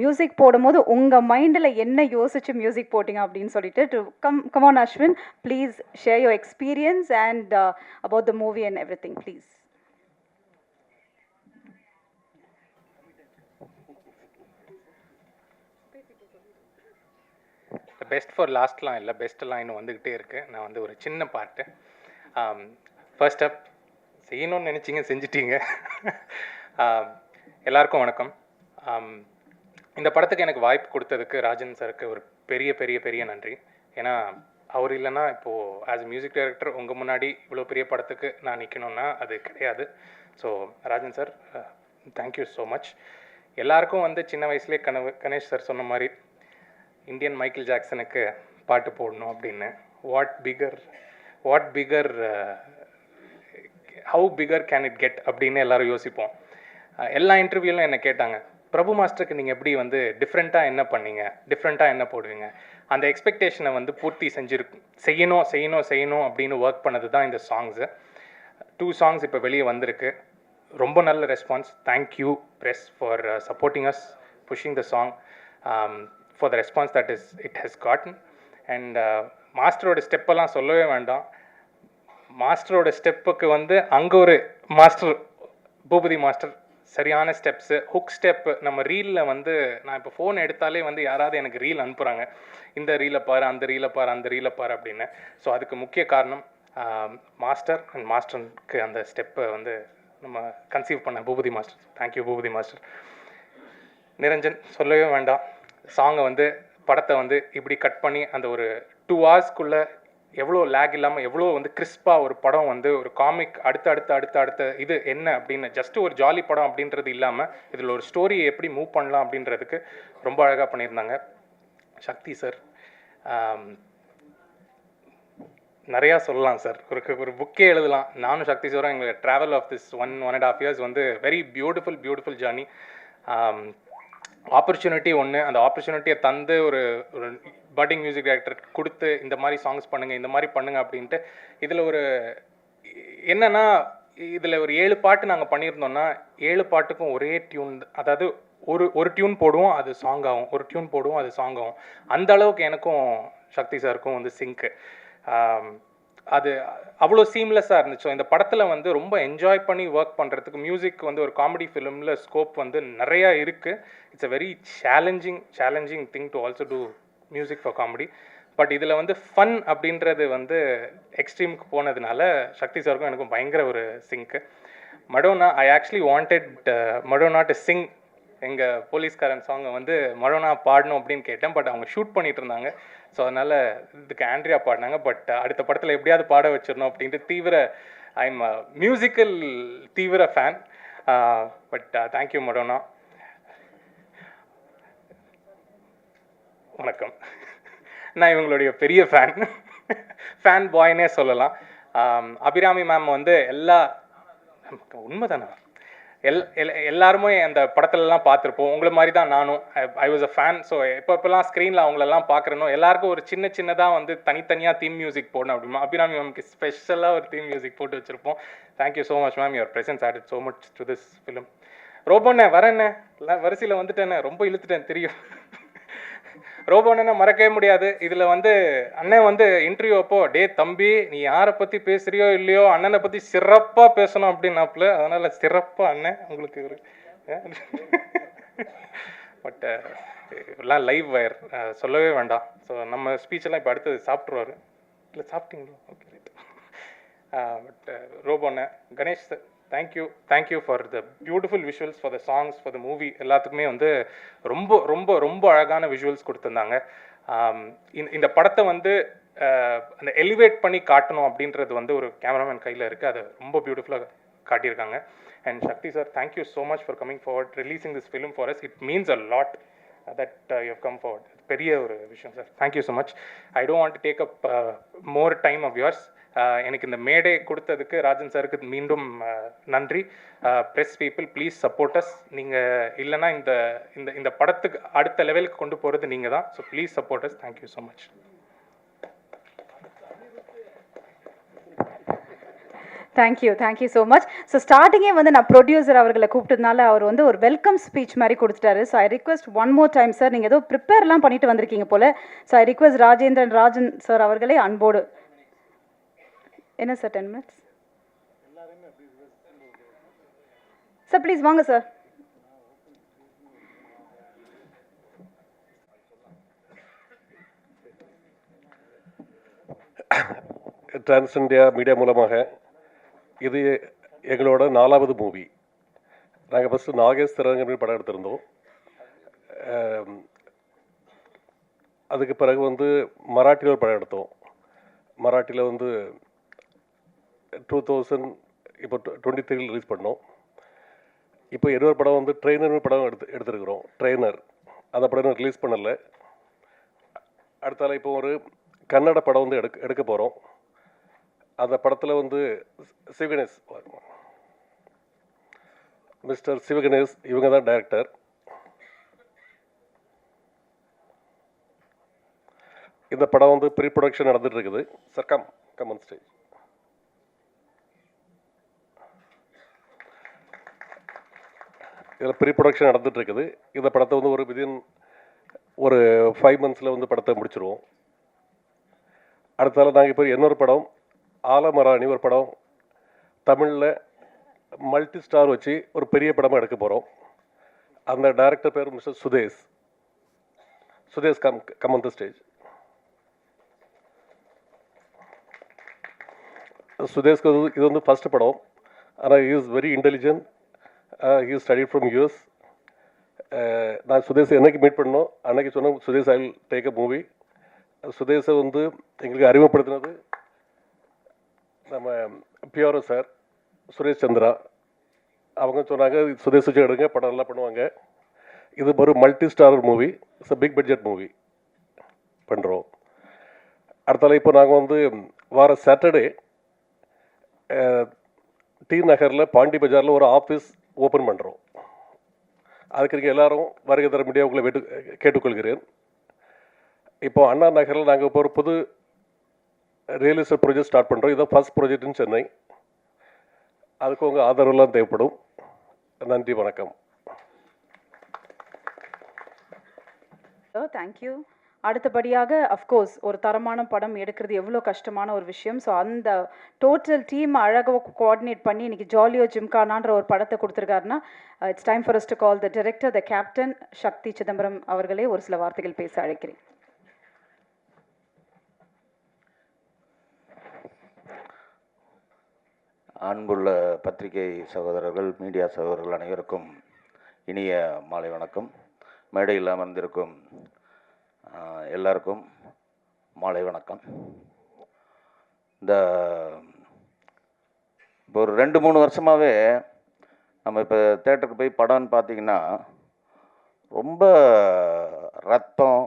மியூசிக் போடும்போது உங்கள் மைண்டில் என்ன யோசிச்சு மியூசிக் போட்டிங்க அப்படின்னு சொல்லிட்டு to come on Ashwin, please share your experience and about the movie and everything please. Best for லாஸ்ட்லாம் இல்லை, பெஸ்ட்டெல்லாம் இன்னும் வந்துக்கிட்டே இருக்குது. நான் வந்து ஒரு சின்ன பாட்டு. ஃபர்ஸ்ட் அப் செய்யணும்னு நினச்சிங்க, செஞ்சிட்டீங்க. எல்லாருக்கும் வணக்கம். இந்த படத்துக்கு எனக்கு வாய்ப்பு கொடுத்ததுக்கு ராஜன் சாருக்கு ஒரு பெரிய பெரிய பெரிய நன்றி. ஏன்னா அவர் இல்லைன்னா இப்போது ஆஸ் மியூசிக் டைரக்டர் உங்கள் முன்னாடி இவ்வளோ பெரிய படத்துக்கு நான் நிற்கணுன்னா அது கிடையாது. So Rajan sir, thank you so much. எல்லாருக்கும் வந்து சின்ன வயசுலேயே கணேஷ் சார் சொன்ன மாதிரி இந்தியன் மைக்கேல் ஜாக்சனுக்கு பாட்டு போடணும் அப்படின்னு. What bigger how bigger can it get அப்படின்னு எல்லோரும் யோசிப்போம். எல்லா இன்டர்வியூலும் என்னை கேட்டாங்க, பிரபு மாஸ்டருக்கு நீங்கள் எப்படி வந்து டிஃப்ரெண்ட்டாக என்ன பண்ணீங்க, டிஃப்ரெண்ட்டாக என்ன போடுவீங்க. அந்த எக்ஸ்பெக்டேஷனை வந்து பூர்த்தி செய்யணும் அப்படின்னு ஒர்க் பண்ணது தான் இந்த சாங்ஸு. 2 சாங்ஸ் இப்போ வெளியே வந்திருக்கு. ரொம்ப நல்ல response. Thank you press for supporting us, pushing the song, for the response that it has gotten. And மாஸ்டரோட ஸ்டெப்பெல்லாம் சொல்லவே வேண்டாம். மாஸ்டரோட ஸ்டெப்புக்கு வந்து அங்கே ஒரு மாஸ்டர், பூபதி மாஸ்டர், சரியான ஸ்டெப்ஸு, ஹுக் ஸ்டெப்பு. நம்ம ரீலில் வந்து நான் இப்போ ஃபோன் எடுத்தாலே வந்து யாராவது எனக்கு ரீல் அனுப்புகிறாங்க, இந்த ரீலை பாரு, அந்த ரீலை பாரு அப்படின்னு. ஸோ அதுக்கு முக்கிய காரணம் மாஸ்டர் அண்ட் மாஸ்டருக்கு அந்த ஸ்டெப்பை வந்து நம்ம கன்சீவ் பண்ண Bhupathi master. Thank you Bhupathi master. Niranjan சொல்லவே வேண்டாம். சாங்கை வந்து படத்தை வந்து இப்படி கட் பண்ணி அந்த ஒரு 2 hours எவ்வளோ லேக் இல்லாமல் எவ்வளோ வந்து கிறிஸ்பாக ஒரு படம் வந்து ஒரு காமிக் அடுத்த இது என்ன அப்படின்னு ஜஸ்ட் ஒரு ஜாலி படம் அப்படின்றது இல்லாமல் இதில் ஒரு ஸ்டோரியை எப்படி மூவ் பண்ணலாம் அப்படின்றதுக்கு ரொம்ப அழகாக பண்ணியிருந்தாங்க. சக்தி சார் நிறையா சொல்லலாம் சார், ஒரு புக்கே எழுதலாம். நானும் சக்தி சாரும் எங்களுக்கு ட்ராவல் ஆஃப் திஸ் 1.5 years வந்து வெரி பியூட்டிஃபுல் ஜர்னி. ஆப்பர்ச்சுனிட்டி ஒன்று, அந்த ஆப்பர்ச்சுனிட்டியை தந்து ஒரு பட்டிங் மியூசிக் டைரக்டர் கொடுத்து இந்த மாதிரி சாங்ஸ் பண்ணுங்க அப்படின்ட்டு. இதில் ஒரு என்னென்னா, இதில் ஒரு 7 பாட்டு நாங்கள் பண்ணியிருந்தோம்னா 7 பாட்டுக்கும் ஒரே டியூன், அதாவது ஒரு டியூன் போடுவோம் அது சாங் ஆகும், ஒரு டியூன் போடுவோம் அது சாங் ஆகும். அந்த அளவுக்கு எனக்கும் சக்தி சாருக்கும் வந்து சிங்க்கு. அது அவ்வளோ சீம்லெஸ்ஸாக இருந்துச்சு. இந்த படத்தில் வந்து ரொம்ப என்ஜாய் பண்ணி ஒர்க் பண்ணுறதுக்கு மியூசிக் வந்து ஒரு காமெடி ஃபிலிமில் ஸ்கோப் வந்து நிறையா இருக்குது. It's a very challenging thing to also do music for comedy. But இதில் வந்து ஃபன் அப்படின்றது வந்து எக்ஸ்ட்ரீமுக்கு போனதுனால சக்தி சாருக்கும் எனக்கும் பயங்கர ஒரு sync. Madonna, I actually wanted Madonna to sing எங்கள் போலீஸ்காரன் சாங்கை வந்து மடோனா பாடணும் அப்படின்னு கேட்டேன். பட் அவங்க ஷூட் பண்ணிட்டு இருந்தாங்க. ஸோ அதனால் இதுக்கு ஆண்ட்ரியா பாடினாங்க. பட் அடுத்த படத்தில் எப்படியாவது பாட வச்சிடணும் அப்படின்ட்டு ஐம் மியூசிக்கல் தீவிர ஃபேன். But thank you Madonna. வணக்கம். நான் இவங்களுடைய பெரிய ஃபேன் பாய்னே சொல்லலாம். அபிராமி மேம் வந்து உண்மைதானே எல்லாருமே அந்த படத்துலலாம் பார்த்துருப்போம். உங்களை மாதிரி தான் நானும். I was a fan. So எப்போல்லாம் ஸ்க்ரீனில் அவங்களெல்லாம் பார்க்குறனோ எல்லாருக்கும் ஒரு சின்னதாக வந்து தனித்தனியாக தீம் மியூசிக் போடணும் அப்படிமா. அபிராமி மேம்க்கு ஸ்பெஷலாக ஒரு தீம் மியூசிக் போட்டு வச்சுருப்போம். Thank you so much ma'am. Your presence added so much to this film. ரோபோண்ணே வரேண்ணே, எல்லாம் வரிசையில் வந்துட்டேண்ணே, ரொம்ப இழுத்துட்டேன் தெரியும். ரோபோண்ணே மறக்கவே முடியாது. இதில் வந்து அண்ணன் வந்து இன்டர்வியூ அப்போ, டே தம்பி நீ யாரை பற்றி பேசுகிறியோ இல்லையோ அண்ணனை பற்றி சிறப்பாக பேசணும் அப்படின்னாப்புல. அதனால் சிறப்பாக அண்ணன் உங்களுக்கு ஒரு பட் எல்லாம் லைவ் வயர் சொல்லவே வேண்டாம். ஸோ நம்ம ஸ்பீச்செல்லாம் இப்போ அடுத்தது சாப்பிட்ருவாரு. இல்லை சாப்பிட்டீங்களோ? Okay right. பட் ரோபோண்ணே, Ganesh sir, thank you for the beautiful visuals, for the songs, for the movie. எல்லாத்துக்குமே வந்து ரொம்ப ரொம்ப ரொம்ப அழகான விஷுவல்ஸ் கொடுத்துருந்தாங்க. இந்த படத்தை வந்து அந்த எலிவேட் பண்ணி காட்டணும் அப்படின்றது வந்து ஒரு கேமராமேன் கையில் இருக்குது. அதை ரொம்ப பியூட்டிஃபுல்லாக காட்டியிருக்காங்க. And Sakthi sir, thank you so much for coming forward, releasing this film for us. It means a lot that you have come forward. பெரிய ஒரு விஷயம் sir. Thank you so much. I don't want to take up more time of yours. எனக்கு இந்த மேடை கொடுத்ததுக்கு ராஜன் சாருக்கு மீண்டும் நன்றி. Press people, please support us. நீங்கள் இல்லைன்னா இந்த படத்துக்கு அடுத்த லெவலுக்கு கொண்டு போகிறது நீங்கள் தான். So please support us. Thank you so much. Thank you so much. So ஸ்டார்டிங்கே வந்து நான் ப்ரொடியூசர் அவர்களை கூப்பிட்டதுனால அவர் வந்து ஒரு வெல்கம் ஸ்பீச் மாதிரி கொடுத்துட்டாரு. So I request one more time sir, நீங்கள் ஏதோ ப்ரிப்பேர்லாம் பண்ணிட்டு வந்திருக்கீங்க போல். So I request Rajan sir அவர்களே அன்போடு. என்ன சார் 10 minutes சார், ப்ளீஸ் வாங்க சார். டிரான்ஸ் இந்தியா மீடியா மூலமாக இது எங்களோட 4வது மூவி. நாங்கள் ஃபஸ்ட்டு நாகேஷ் திரங்கன்னு படம் எடுத்திருந்தோம். அதுக்கு பிறகு வந்து மராட்டியில் ஒரு படம் எடுத்தோம். மராட்டியில் வந்து 2023 ரிலீஸ் பண்ணோம். இப்போ இன்னொரு படம் வந்து ட்ரெயினர் படம் எடுத்துருக்குறோம். ட்ரெயினர் அந்த படம் ரிலீஸ் பண்ணலை. அடுத்தால இப்போ ஒரு கன்னட படம் வந்து எடுக்க போகிறோம். அந்த படத்தில் வந்து சிவகணேஷ், மிஸ்டர் சிவகணேஷ் இவங்க தான் டைரக்டர். இந்த படம் வந்து ப்ரீ ப்ரொடக்ஷன் நடந்துட்டு இருக்குது. Sir come on stage. இதில் ப்ரீ ப்ரொடக்ஷன் நடந்துட்டு இருக்குது. இந்த படத்தை வந்து ஒரு 5 months வந்து படத்தை முடிச்சிருவோம். அடுத்தால நாங்கள் இப்போ இன்னொரு படம் ஆலமராணி ஒரு படம் தமிழில் மல்டி ஸ்டார் வச்சு ஒரு பெரிய படமாக எடுக்க போகிறோம். அந்த டைரக்டர் பேர் mister Sudesh come on the stage. சுதேஷ்க்கு இது வந்து ஃபஸ்ட்டு படம். ஆனால் he is very intelligent. He study from US. நான் சுதேஷை என்னைக்கு மீட் பண்ணோம் அன்னைக்கு சொன்னேன், Sudesh I will take a movie. சுதேஷை வந்து எங்களுக்கு அறிமுகப்படுத்தினது நம்ம பிஆர்ஓ சார் சுரேஷ் சந்திரா. அவங்க சொன்னாங்க சுதேஷ் வச்சு எடுங்க, படம் நல்லா பண்ணுவாங்க. இது ஒரு multi star movie, it's a big budget movie பண்ணுறோம். அடுத்தால இப்போ நாங்கள் வந்து வார சாட்டர்டே டி நகரில் பாண்டி பஜாரில் ஒரு ஆஃபீஸ் ஓப்பன் பண்ணுறோம். அதுக்கு நீங்கள் எல்லாரும் வருகை தர முடியாது உங்களை கேட்டுக்கொள்கிறேன். இப்போ அண்ணா நகரில் நாங்கள் இப்போ ஒரு புது ரியல் எஸ்டேட் ப்ராஜெக்ட் ஸ்டார்ட் பண்ணுறோம். இதுதான் ஃபர்ஸ்ட் ப்ராஜெக்ட் இன் சென்னை. அதுக்கு உங்கள் ஆதரவுலாம் தேவைப்படும். நன்றி, வணக்கம். தேங்க்யூ. அடுத்தபடியாக அஃப்கோர்ஸ் ஒரு தரமான படம் எடுக்கிறது எவ்வளோ கஷ்டமான ஒரு விஷயம். ஸோ அந்த டோட்டல் டீம் அழகாக கோஆர்டினேட் பண்ணி இன்னைக்கு ஜாலியோ ஜிம்கானான்ற ஒரு படத்தை கொடுத்துருக்காருன்னா it's time for us to call the director the captain Sakthi Chidambaram அவர்களே ஒரு சில வார்த்தைகள் பேச அழைக்கிறேன். அன்புள்ள பத்திரிகை சகோதரர்கள், மீடியா சகோதரர்கள் அனைவருக்கும் இனிய மாலை வணக்கம். மேடையில் அமர்ந்திருக்கும் எல்லாருக்கும் மாலை வணக்கம். இந்த இப்போ ஒரு 2-3 வருஷமாகவே நம்ம இப்போ தேட்டருக்கு போய் படம்னு பார்த்தீங்கன்னா ரொம்ப ரத்தம்,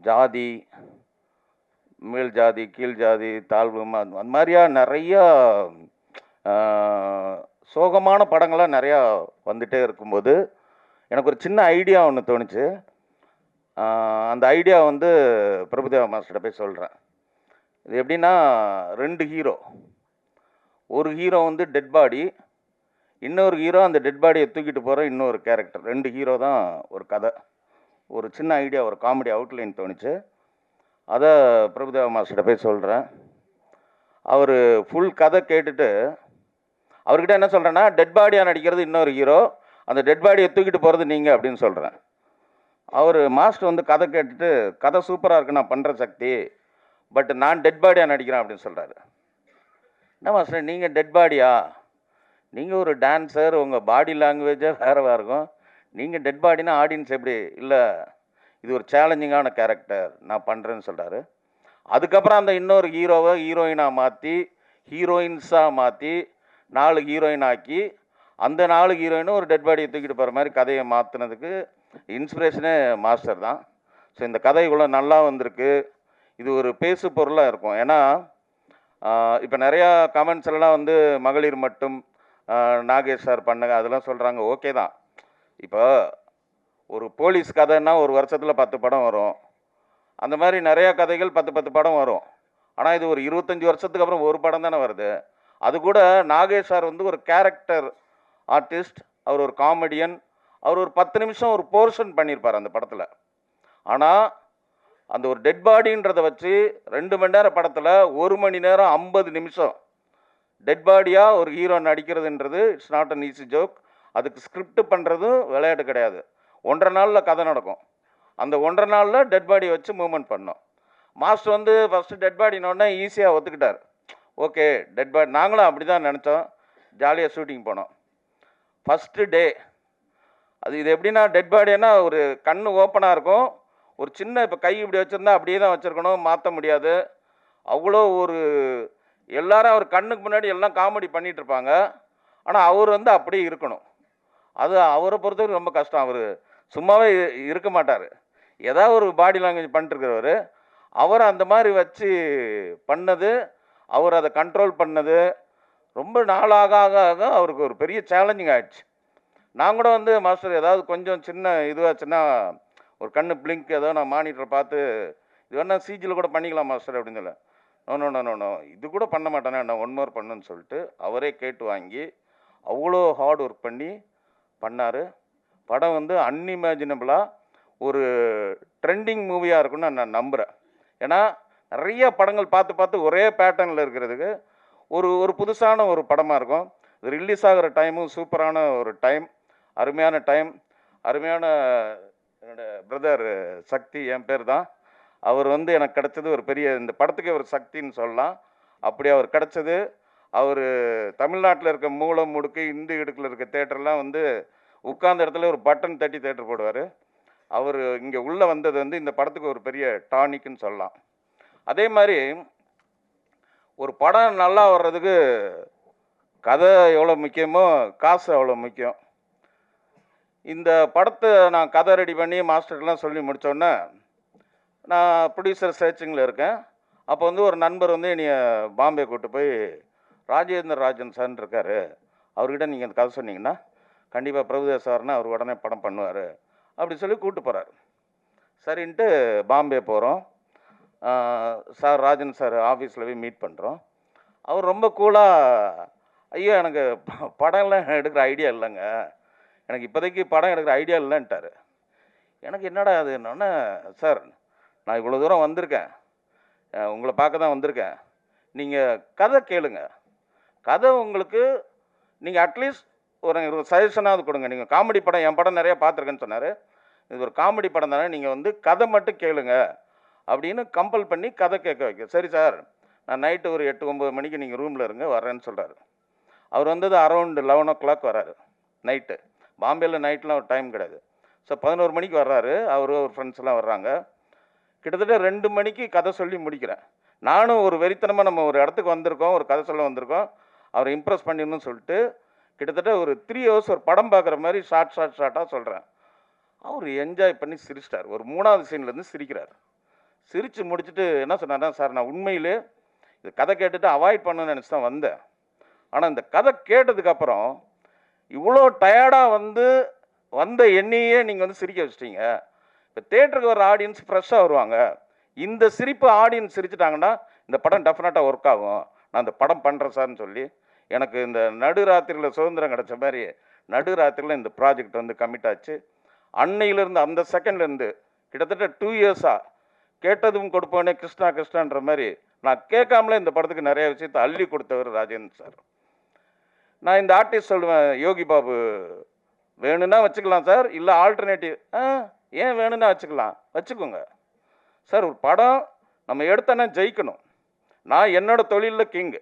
ஜாதி, மேல் ஜாதி, கீழ் ஜாதி, தாழ்வு, அந்த மாதிரியா நிறையா சோகமான படங்களாக நிறையா வந்துகிட்டே இருக்கும்போது எனக்கு ஒரு சின்ன ஐடியா ஒன்று தோணுச்சு. அந்த ஐடியா வந்து பிரபுதேவா மாஸ்டர்கிட்ட போய் சொல்கிறேன். இது எப்படின்னா 2 ஹீரோ, ஒரு ஹீரோ வந்து டெட் பாடி, இன்னொரு ஹீரோ அந்த டெட் பாடியை தூக்கிட்டு போகிற இன்னொரு கேரக்டர். 2 ஹீரோ தான் ஒரு கதை. ஒரு சின்ன ஐடியா, ஒரு காமெடி அவுட்லைன் தோணுச்சு. அதை பிரபுதேவா மாஸ்டர்கிட்ட போய் சொல்கிறேன். அவர் ஃபுல் கதை கேட்டுட்டு அவர்கிட்ட என்ன சொல்கிறேன்னா, டெட் பாடியாக நடிக்கிறது இன்னொரு ஹீரோ, அந்த டெட் பாடியை தூக்கிட்டு போகிறது நீங்கள் அப்படின்னு சொல்கிறேன். அவர் மாஸ்டர் வந்து கதை கேட்டுட்டு, கதை சூப்பராக இருக்குது, நான் பண்ணுற சக்தி, பட் நான் டெட் பாடியாக நடிக்கிறேன் அப்படின்னு சொல்கிறாரு. என்ன மாஸ்டர் நீங்கள் டெட் பாடியா? நீங்கள் ஒரு டான்ஸர், உங்கள் பாடி லாங்குவேஜே வேறு இருக்கும். நீங்கள் டெட் பாடினா ஆடியன்ஸ் எப்படி? இல்லை, இது ஒரு சேலஞ்சிங்கான கேரக்டர், நான் பண்ணுறேன்னு சொல்கிறாரு. அதுக்கப்புறம் அந்த இன்னொரு ஹீரோவை ஹீரோயினாக மாற்றி, ஹீரோயின்ஸாக மாற்றி 4 ஹீரோயின் ஆக்கி, அந்த 4 ஹீரோயினும் ஒரு டெட் பாடியை தூக்கிட்டு போகிற மாதிரி கதையை மாற்றினதுக்கு இன்ஸ்பிரேஷனே மாஸ்டர் தான். ஸோ இந்த கதை இவ்வளோ நல்லா வந்திருக்கு. இது ஒரு பேசு பொருளாக இருக்கும். ஏன்னா இப்போ நிறையா கமெண்ட்ஸ் எல்லாம் வந்து மகளிர் மட்டும் நாகேஷ் சார் பண்ணுங்க அதெல்லாம் சொல்கிறாங்க. ஓகே தான். இப்போ ஒரு போலீஸ் கதைன்னா ஒரு வருஷத்தில் 10 படம் வரும். அந்த மாதிரி நிறையா கதைகள் 10 படம் வரும். ஆனால் இது ஒரு 25 வருஷத்துக்கு அப்புறம் ஒரு படம் தானே வருது. அது கூட நாகேஷ் சார் வந்து ஒரு கேரக்டர் ஆர்டிஸ்ட், அவர் ஒரு காமெடியன், அவர் ஒரு 10 நிமிஷம் ஒரு போர்ஷன் பண்ணியிருப்பார் அந்த படத்தில். ஆனால் அந்த ஒரு டெட் பாடின்றதை வச்சு 2 மணி நேரம் படத்தில் 1 மணி நேரம் 50 நிமிஷம் டெட் பாடியாக ஒரு ஹீரோ நடிக்கிறதுன்றது it's not an easy joke. அதுக்கு ஸ்கிரிப்ட் பண்ணுறதும் விளையாட்டு கிடையாது. 1.5 நாளில் கதை நடக்கும். அந்த 1.5 நாளில் டெட் பாடியை வச்சு மூவ்மெண்ட் பண்ணோம். மாஸ்டர் வந்து ஃபஸ்ட்டு டெட் பாடினோடனே ஈஸியாக ஒத்துக்கிட்டார். ஓகே டெட் பாடி, நாங்களும் அப்படி தான் நினச்சோம். ஜாலியாக ஷூட்டிங் போனோம். ஃபஸ்ட்டு டே அது இது எப்படின்னா, டெட் பாடினா ஒரு கண் ஓப்பனாக இருக்கும், ஒரு சின்ன இப்போ கை இப்படி வச்சுருந்தா அப்படியே தான் வச்சுருக்கணும், மாற்ற முடியாது. அவ்வளோ ஒரு எல்லாரும் அவர் கண்ணுக்கு முன்னாடி எல்லாம் காமெடி பண்ணிகிட்ருப்பாங்க. ஆனால் அவர் வந்து அப்படியே இருக்கணும். அது அவரை பொறுத்தவரைக்கும் ரொம்ப கஷ்டம். அவர் சும்மாவே இருக்க மாட்டார், ஏதாவது ஒரு பாடி லாங்குவேஜ் பண்ணிட்டுருக்கிறவர். அவர் அந்த மாதிரி வச்சு பண்ணது, அவர் அதை கண்ட்ரோல் பண்ணது ரொம்ப நாளாக ஆக அவருக்கு ஒரு பெரிய சேலஞ்சிங் ஆகிடுச்சு. நான் கூட வந்து மாஸ்டர் ஏதாவது கொஞ்சம் சின்ன இதுவாச்சுன்னா ஒரு கண்ணு பிளிங்க் ஏதோ நான் மானிட்டரை பார்த்து இது வேணா சிஜியில் கூட பண்ணிக்கலாம் மாஸ்டர் அப்படின்னு சொல்ல. நோ இது கூட பண்ண மாட்டேனே, நான் 1 மோர் பண்ணுன்னு சொல்லிட்டு அவரே கேட்டு வாங்கி அவ்வளோ ஹார்ட் ஒர்க் பண்ணி பண்ணார். படம் வந்து அன்இமேஜினபிளாக ஒரு ட்ரெண்டிங் மூவியாக இருக்குன்னு நான் நம்புகிறேன். ஏன்னா நிறைய படங்கள் பார்த்து ஒரே பேட்டர்னில் இருக்கிறதுக்கு ஒரு புதுசான ஒரு படமாக இருக்கும். இது ரிலீஸ் ஆகிற டைமும் சூப்பரான ஒரு டைம், அருமையான டைம். அருமையான என்னோடய பிரதர் சக்தி, என் பேர் தான். அவர் வந்து எனக்கு கிடச்சது ஒரு பெரிய, இந்த படத்துக்கே ஒரு சக்தின்னு சொல்லலாம். அப்படி அவர் கிடச்சது. அவர் தமிழ்நாட்டில் இருக்க மூலம் முடுக்கு இந்து இடுக்கில் இருக்க தேட்டர்லாம் வந்து உட்கார்ந்த இடத்துல ஒரு பட்டன் தட்டி தேட்டர் போடுவார். அவர் இங்கே உள்ளே வந்தது வந்து இந்த படத்துக்கு ஒரு பெரிய டானிக்னு சொல்லலாம். அதே மாதிரி ஒரு படம் நல்லா வர்றதுக்கு கதை எவ்வளோ முக்கியமோ காசு அவ்வளோ முக்கியம். இந்த படத்தை நான் கதை ரெடி பண்ணி மாஸ்டர்லாம் சொல்லி முடித்தோடனே நான் ப்ரொடியூசர் சர்ச்சிங்கில் இருக்கேன். அப்போ வந்து ஒரு நண்பர் வந்து என்னைய பாம்பே கூப்பிட்டு போய், ராஜேந்திர ராஜன் சார்ன்னு இருக்கார், அவர்கிட்ட நீங்கள் இந்த கதை சொன்னீங்கன்னா கண்டிப்பாக பிரபுதேவா சார்னா அவர் உடனே படம் பண்ணுவார் அப்படி சொல்லி கூப்பிட்டு போகிறார். சரின்ட்டு பாம்பே போகிறோம். சார் ராஜன் சார் ஆஃபீஸில் போய் மீட் பண்ணுறோம். அவர் ரொம்ப கூலாக, ஐயோ எனக்கு படம்லாம் எடுக்கிற ஐடியா இல்லைங்க, எனக்கு இப்போதைக்கு படம் எடுக்கிற ஐடியா இல்லைன்ட்டார். எனக்கு என்னடா அது என்னன்னா, சார் நான் இவ்வளோ தூரம் வந்திருக்கேன், உங்களை பார்க்க தான் வந்திருக்கேன், நீங்கள் கதை கேளுங்க, கதை உங்களுக்கு நீங்கள் அட்லீஸ்ட் ஒரு சஜஷனாவது கொடுங்க. நீங்கள் காமெடி படம், என் படம் நிறையா பார்த்துருக்கேன்னு சொன்னார், இது ஒரு காமெடி படம் தானே, நீங்கள் வந்து கதை மட்டும் கேளுங்க அப்படின்னு கம்பல் பண்ணி கதை கேட்க வைக்க. சரி சார், நான் நைட்டு ஒரு 8-9 மணிக்கு நீங்கள் ரூமில் இருங்க வர்றேன்னு சொல்கிறாரு. அவர் வந்தது அரௌண்ட் 11 o'clock வர்றாரு நைட்டு. பாம்பேயில் நைட்லாம் ஒரு டைம் கிடையாது. ஸோ 11 மணிக்கு வர்றாரு, அவர் ஃப்ரெண்ட்ஸ்லாம் வர்றாங்க. கிட்டத்தட்ட 2 மணிக்கு கதை சொல்லி முடிக்கிறேன். நானும் ஒரு வெறித்தனமாக நம்ம ஒரு இடத்துக்கு வந்திருக்கோம், ஒரு கதை சொல்ல வந்திருக்கோம், அவரை இம்ப்ரெஸ் பண்ணிடணும்னு சொல்லிட்டு கிட்டத்தட்ட ஒரு 3 hours ஒரு படம் பார்க்குற மாதிரி ஷார்ட்டாக சொல்கிறேன். அவர் என்ஜாய் பண்ணி சிரிச்சிட்டார். ஒரு 3வது சீன்லேருந்து சிரிக்கிறார். சிரித்து முடிச்சுட்டு என்ன சொன்னார்னா, சார் நான் உண்மையிலே இது கதை கேட்டுட்டு அவாய்ட் பண்ணணும்னு நினச்சி தான் வந்தேன், ஆனால் இந்த கதை கேட்டதுக்கப்புறம் இவ்வளோ டயர்டாக வந்த என்னையே நீங்கள் வந்து சிரிக்க வச்சிட்டீங்க. இப்போ தேட்டருக்கு வர ஆடியன்ஸ் ஃப்ரெஷ்ஷாக வருவாங்க, இந்த சிரிப்பு ஆடியன்ஸ் சிரிச்சிட்டாங்கன்னா இந்த படம் டெஃபினட்டாக ஒர்க் ஆகும், நான் இந்த படம் பண்ணுறேன் சார்னு சொல்லி எனக்கு இந்த நடுராத்திரியில் சுதந்திரம் கிடச்ச மாதிரி நடுராத்திரியில் இந்த ப்ராஜெக்ட் வந்து கமிட் ஆச்சு. அன்னையிலேருந்து அந்த செகண்ட்லேருந்து கிட்டத்தட்ட 2 yearsஆக கேட்டதும் கொடுப்போனே கிருஷ்ணா கிருஷ்ணான்ற மாதிரி நான் கேட்காமலே இந்த படத்துக்கு நிறைய விஷயத்தை அள்ளி கொடுத்தவர் ராஜேந்திரன் சார். நான் இந்த ஆர்டிஸ்ட் சொல்லுவேன், யோகி பாபு வேணும்னா வச்சுக்கலாம் சார், இல்லை ஆல்டர்னேட்டிவ் ஏன் வேணும்னா வச்சுக்கோங்க சார். ஒரு படம் நம்ம எடுத்தோன்னா ஜெயிக்கணும். நான் என்னோட தொழிலில் கிங்கு,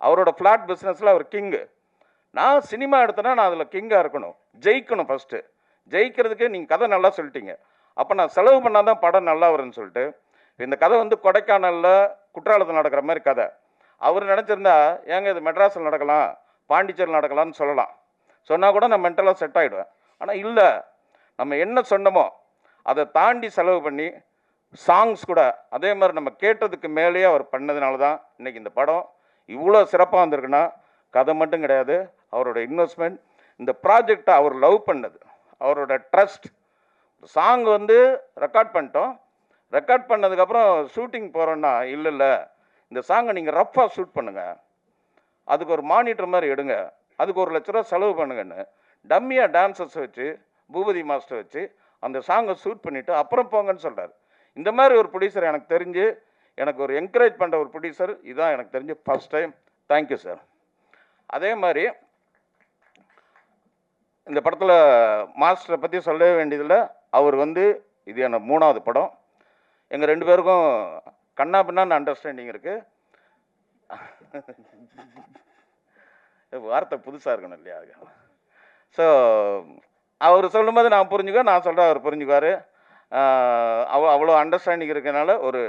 அவரோட ஃப்ளாட் பிஸ்னஸில் அவர் கிங்கு. நான் சினிமா எடுத்தேன்னா நான் அதில் கிங்காக இருக்கணும், ஜெயிக்கணும். ஃபஸ்ட்டு ஜெயிக்கிறதுக்கு நீங்கள் கதை நல்லா சொல்லிட்டீங்க, அப்போ நான் செலவு பண்ணால் தான் படம் நல்லா வரும்னு சொல்லிட்டு இந்த கதை வந்து கொடைக்கானலில் குற்றாலத்தில் நடக்கிற மாதிரி கதை. அவர் நினச்சிருந்தா ஏங்க இது மெட்ராஸில் நடக்கலாம், பாண்டிச்சேரியில் நடக்கலாம்னு சொல்லலாம், சொன்னால் கூட நான் மென்டலாக செட் ஆகிடுவேன். ஆனால் இல்லை, நம்ம என்ன சொன்னமோ அதை தாண்டி செலவு பண்ணி சாங்ஸ் கூட அதே மாதிரி நம்ம கேட்டதுக்கு மேலேயே அவர் பண்ணதுனால தான் இன்றைக்கி இந்த படம் இவ்வளோ சிறப்பாக வந்திருக்குன்னா கதை மட்டும் கிடையாது, அவரோட இன்வெஸ்ட்மெண்ட், இந்த ப்ராஜெக்டை அவர் லவ் பண்ணது, அவரோட ட்ரஸ்ட். சாங் வந்து ரெக்கார்ட் பண்ணிட்டோம், ரெக்கார்ட் பண்ணதுக்கப்புறம் ஷூட்டிங் போகிறோன்னா இல்லை இந்த சாங்கை நீங்கள் ரஃப்பாக ஷூட் பண்ணுங்கள், அதுக்கு ஒரு மானிட்டர் மாதிரி எடுங்க, அதுக்கு 1 லட்ச ரூபா செலவு பண்ணுங்கன்னு டம்மியாக டான்சர்ஸ் வச்சு பூபதி மாஸ்டர் வச்சு அந்த சாங்கை ஷூட் பண்ணிவிட்டு அப்புறம் போங்கன்னு சொல்கிறார். இந்த மாதிரி ஒரு ப்ரொடியூசர் எனக்கு தெரிஞ்சு, எனக்கு ஒரு என்கரேஜ் பண்ணுற ஒரு ப்ரொடியூசர் இதான் எனக்கு தெரிஞ்சு ஃபஸ்ட் டைம். Thank you sir. அதே மாதிரி இந்த படத்தில் மாஸ்டரை பற்றி சொல்லவே வேண்டியதில்லை. அவர் வந்து இது என்ன 3வது படம், எங்கள் 2 பேருக்கும் கண்ணா பின்னான்னு அண்டர்ஸ்டாண்டிங் இருக்குது. வார்த்தை புதுசாக இருக்கணும் இல்லையா? ஸோ அவர் சொல்லும்போது நான் புரிஞ்சுக்குவேன், நான் சொல்கிறேன் அவர் புரிஞ்சுக்குவார். அவ்வளோ அண்டர்ஸ்டாண்டிங் இருக்கிறனால ஒரு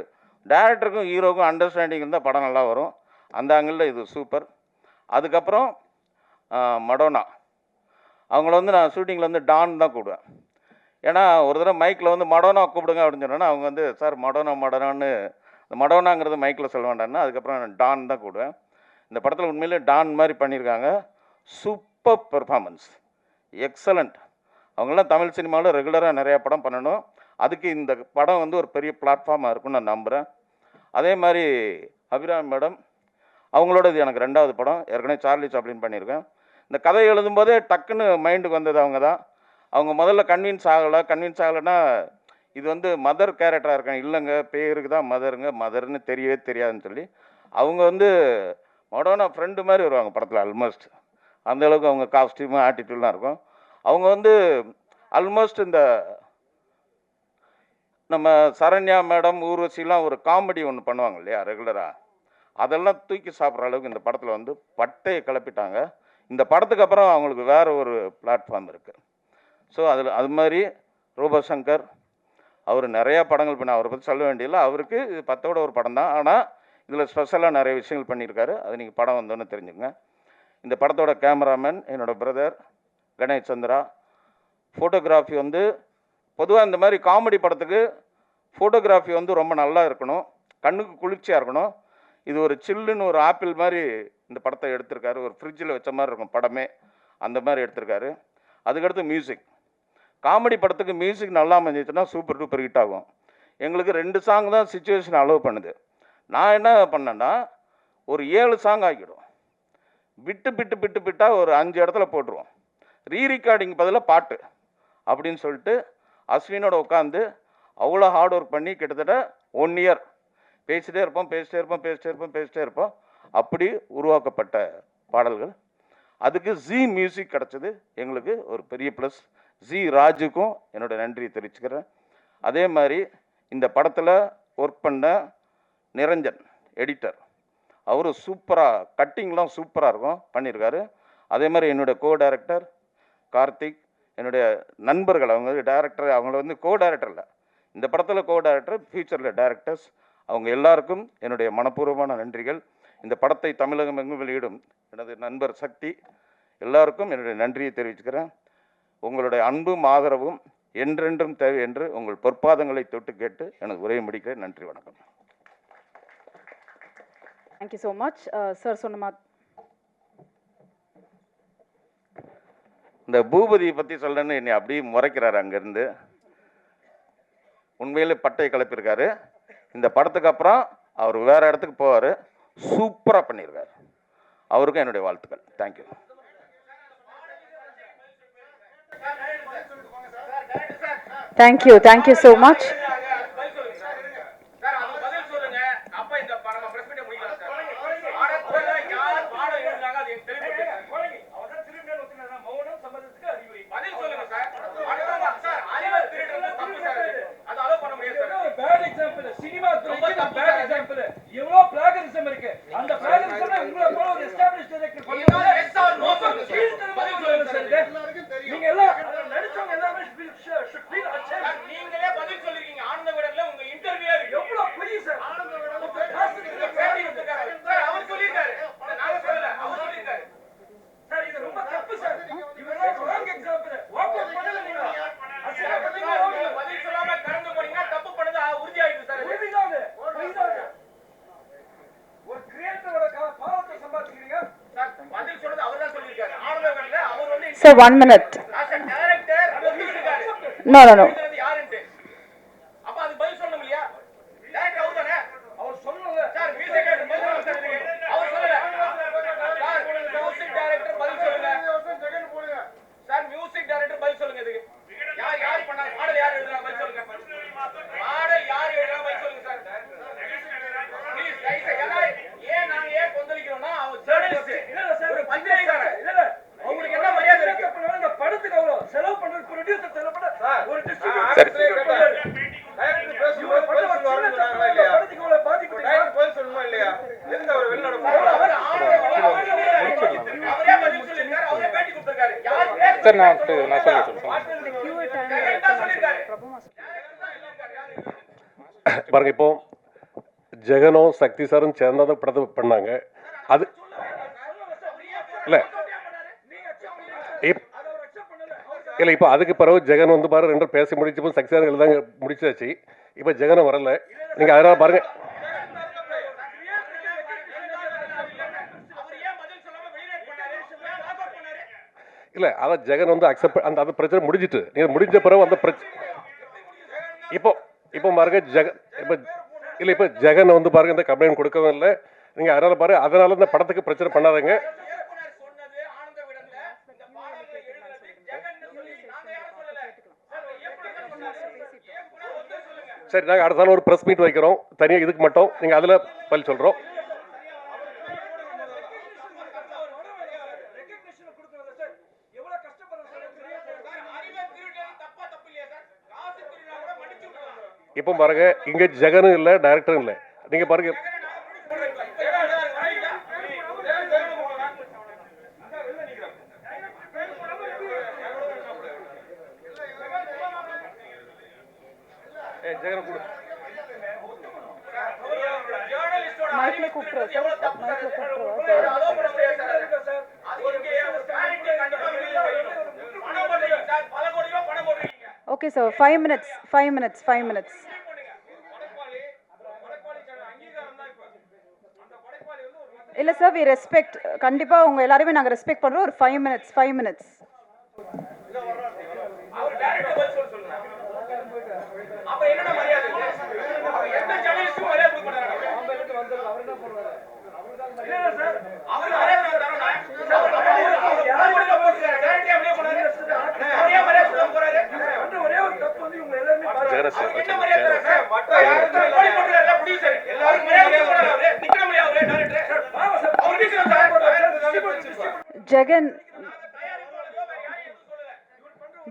டேரக்டருக்கும் ஹீரோக்கும் அண்டர்ஸ்டாண்டிங் இருந்தால் படம் நல்லா வரும். அந்த ஆங்கிளில் இது சூப்பர். அதுக்கப்புறம் மடோனா, அவங்கள வந்து நான் ஷூட்டிங்கில் வந்து டான் தான் கூப்பிடுவேன். ஏன்னா ஒரு தடவை மைக்கில் வந்து மடோனா கூப்பிடுங்க அப்படின்னு சொன்னோன்னா அவங்க வந்து சார் மடோனான்னு இந்த மடோனாங்கிறது மைக்கில் சொல்ல வேண்டாம்னா அதுக்கப்புறம் நான் டான் தான் கூப்பிடுவேன். இந்த படத்தில் உண்மையிலே டான் மாதிரி பண்ணியிருக்காங்க. Super performance, excellent. அவங்களாம் தமிழ் சினிமாவில் ரெகுலராக நிறையா படம் பண்ணணும், அதுக்கு இந்த படம் வந்து ஒரு பெரிய பிளாட்ஃபார்மாக இருக்குன்னு நான் நம்புகிறேன். அதே மாதிரி அபிராமி மேடம், அவங்களோட இது எனக்கு 2வது படம். ஏற்கனவே சார்லி சாப்ளின் பண்ணியிருக்கேன். இந்த கதை எழுதும்போதே டக்குன்னு மைண்டுக்கு வந்தது அவங்க தான். அவங்க முதல்ல கன்வின்ஸ் ஆகலைன்னா இது வந்து மதர் கேரக்டராக இருக்கேன், இல்லைங்க பேருக்கு தான் மதர்னு தெரியவே தெரியாதுன்னு சொல்லி அவங்க வந்து மடோனா ஃப்ரெண்டு மாதிரி வருவாங்க படத்தில். ஆல்மோஸ்ட் அந்தளவுக்கு அவங்க காஸ்டியூமு ஆட்டிடியூட்லாம் இருக்கும். அவங்க வந்து ஆல்மோஸ்ட் இந்த நம்ம சரண்யா மேடம் ஊர்வசிலாம் ஒரு காமெடி ஒன்று பண்ணுவாங்க இல்லையா ரெகுலராக, அதெல்லாம் தூக்கி சாப்பிட்ற அளவுக்கு இந்த படத்தில் வந்து பட்டையை கிளப்பிட்டாங்க. இந்த படத்துக்கு அப்புறம் அவங்களுக்கு வேறு ஒரு பிளாட்ஃபார்ம் இருக்குது. ஸோ அது மாதிரி ரூபசங்கர் அவர் நிறையா படங்கள் பண்ண, அவரை பற்றி சொல்ல வேண்டியதில்லை. அவருக்கு இது 10ஓட ஒரு படம் தான், ஆனால் இதில் ஸ்பெஷலாக நிறைய விஷயங்கள் பண்ணியிருக்காரு. அது நீங்கள் படம் வந்தோன்னு தெரிஞ்சுங்க. இந்த படத்தோட கேமராமேன் என்னோடய பிரதர் கணேஷ் சந்திரா. ஃபோட்டோகிராஃபி வந்து பொதுவாக இந்த மாதிரி காமெடி படத்துக்கு ஃபோட்டோகிராஃபி வந்து ரொம்ப நல்லா இருக்கணும், கண்ணுக்கு குளிர்ச்சியாக இருக்கணும். இது ஒரு சில்லுன்னு ஒரு ஆப்பிள் மாதிரி இந்த படத்தை எடுத்திருக்காரு, ஒரு ஃப்ரிட்ஜில் வச்ச மாதிரி இருக்கும் படமே, அந்த மாதிரி எடுத்திருக்காரு. அதுக்கடுத்து மியூசிக், காமெடி படத்துக்கு மியூசிக் நல்லா அமைஞ்சிச்சுன்னா சூப்பர் டூப்பர் ஹிட் ஆகும். எங்களுக்கு 2 சாங் தான் சிச்சுவேஷன் அலோவ் பண்ணுது. நான் என்ன பண்ணேன்னா ஒரு 7 சாங் ஆக்கிடுவோம், விட்டால் ஒரு 5 இடத்துல போட்டுருவோம், ரீரிகார்டிங் பதிலாக பாட்டு அப்படின்னு சொல்லிட்டு அஸ்வினோட உட்காந்து அவ்வளோ ஹார்ட் ஒர்க் பண்ணி கிட்டத்தட்ட 1 இயர் பேசிட்டே இருப்போம். அப்படி உருவாக்கப்பட்ட பாடல்கள். அதுக்கு ஜி மியூசிக் கிடச்சது எங்களுக்கு ஒரு பெரிய ப்ளஸ். ஜி ராஜுக்கும் என்னோட நன்றியை தெரிவிச்சுக்கிறேன். அதே மாதிரி இந்த படத்தில் ஒர்க் பண்ண நிரஞ்சன் எடிட்டர், அவர் சூப்பராக கட்டிங்லாம் சூப்பராக இருக்கும் பண்ணியிருக்காரு. அதே மாதிரி என்னுடைய கோ டைரக்டர் கார்த்திக், என்னுடைய நண்பர்கள், அவங்க டைரக்டர், அவங்கள வந்து கோ டைரக்டர் இல்லை, இந்த படத்தில் கோ டைரக்டர், ஃபியூச்சரில் டைரக்டர்ஸ், அவங்க எல்லாருக்கும் என்னுடைய மனப்பூர்வமான நன்றிகள். இந்த படத்தை தமிழகம் எங்கும் வெளியிடும் எனது நண்பர் சக்தி, எல்லாருக்கும் என்னுடைய நன்றியை தெரிவிச்சுக்கிறேன். உங்களுடைய அன்பும் ஆதரவும் என்றென்றும் தேவை என்று உங்கள் பொற்பாதங்களை தொட்டு கேட்டு எனது உரையை முடிக்கிறேன். நன்றி, வணக்கம். Thank you so much sir. சொன்ன இந்த பூபதியை பற்றி சொல்கிறேன்னு என்னை அப்படியே முறைக்கிறாரு அங்கேருந்து. உண்மையிலே பட்டையை கிளப்பியிருக்காரு. இந்த படத்துக்கு அப்புறம் அவர் வேறு இடத்துக்கு போவார். சூப்பராக பண்ணியிருக்காரு. அவருக்கும் என்னுடைய வாழ்த்துக்கள். Thank you. Thank you so much. Sir, 1 minute. No. Sir நான் பாருங்க, இப்போ ஜெகனும் சக்தி சாரும் சேர்ந்தாத படத்தை பண்ணாங்க. அது இல்லை இல்லை இப்போ அதுக்கு பிறகு ஜெகன் வந்து பாரு 2 பேசி முடிச்சப்போ சக்தி சார் எழுதாங்க முடிச்சாச்சு. இப்போ ஜெகனை வரல. நீங்கள் அதனால் பாருங்க. இல்லை அதான் ஜெகன் வந்து அக்செப்ட் அந்த பிரச்சனை முடிஞ்சிட்டு நீங்கள் முடிஞ்ச பிறகு அந்த பிரச்சனை இப்போ பாருங்க இப்போ ஜெகன் வந்து பாருங்க இந்த கம்ப்ளைண்ட் கொடுக்கவும் இல்லை. நீங்கள் அதனால இந்த படத்துக்கு பிரச்சனை பண்ணாதீங்க. சரி, நாங்கள் அடுத்த நாள் ஒரு ப்ரெஸ் மீட் வைக்கிறோம் தனியாக இதுக்கு மட்டும். நீங்கள் அதில் பதில் சொல்கிறோம். இப்போ பாருங்க, இங்கே ஜெகனும் இல்லை டைரக்டரும் இல்லை. நீங்கள் பாருங்க, ஜெகன் கொடு. Okay, sir. 5 minutes. இல்ல சார், we respect. கண்டிப்பா உங்க எல்லாரையுமே நாங்க ரெஸ்பெக்ட் பண்றோம். ஒரு 5 minutes. ஒரே ஒரு தப்பு வந்து ஜெகன்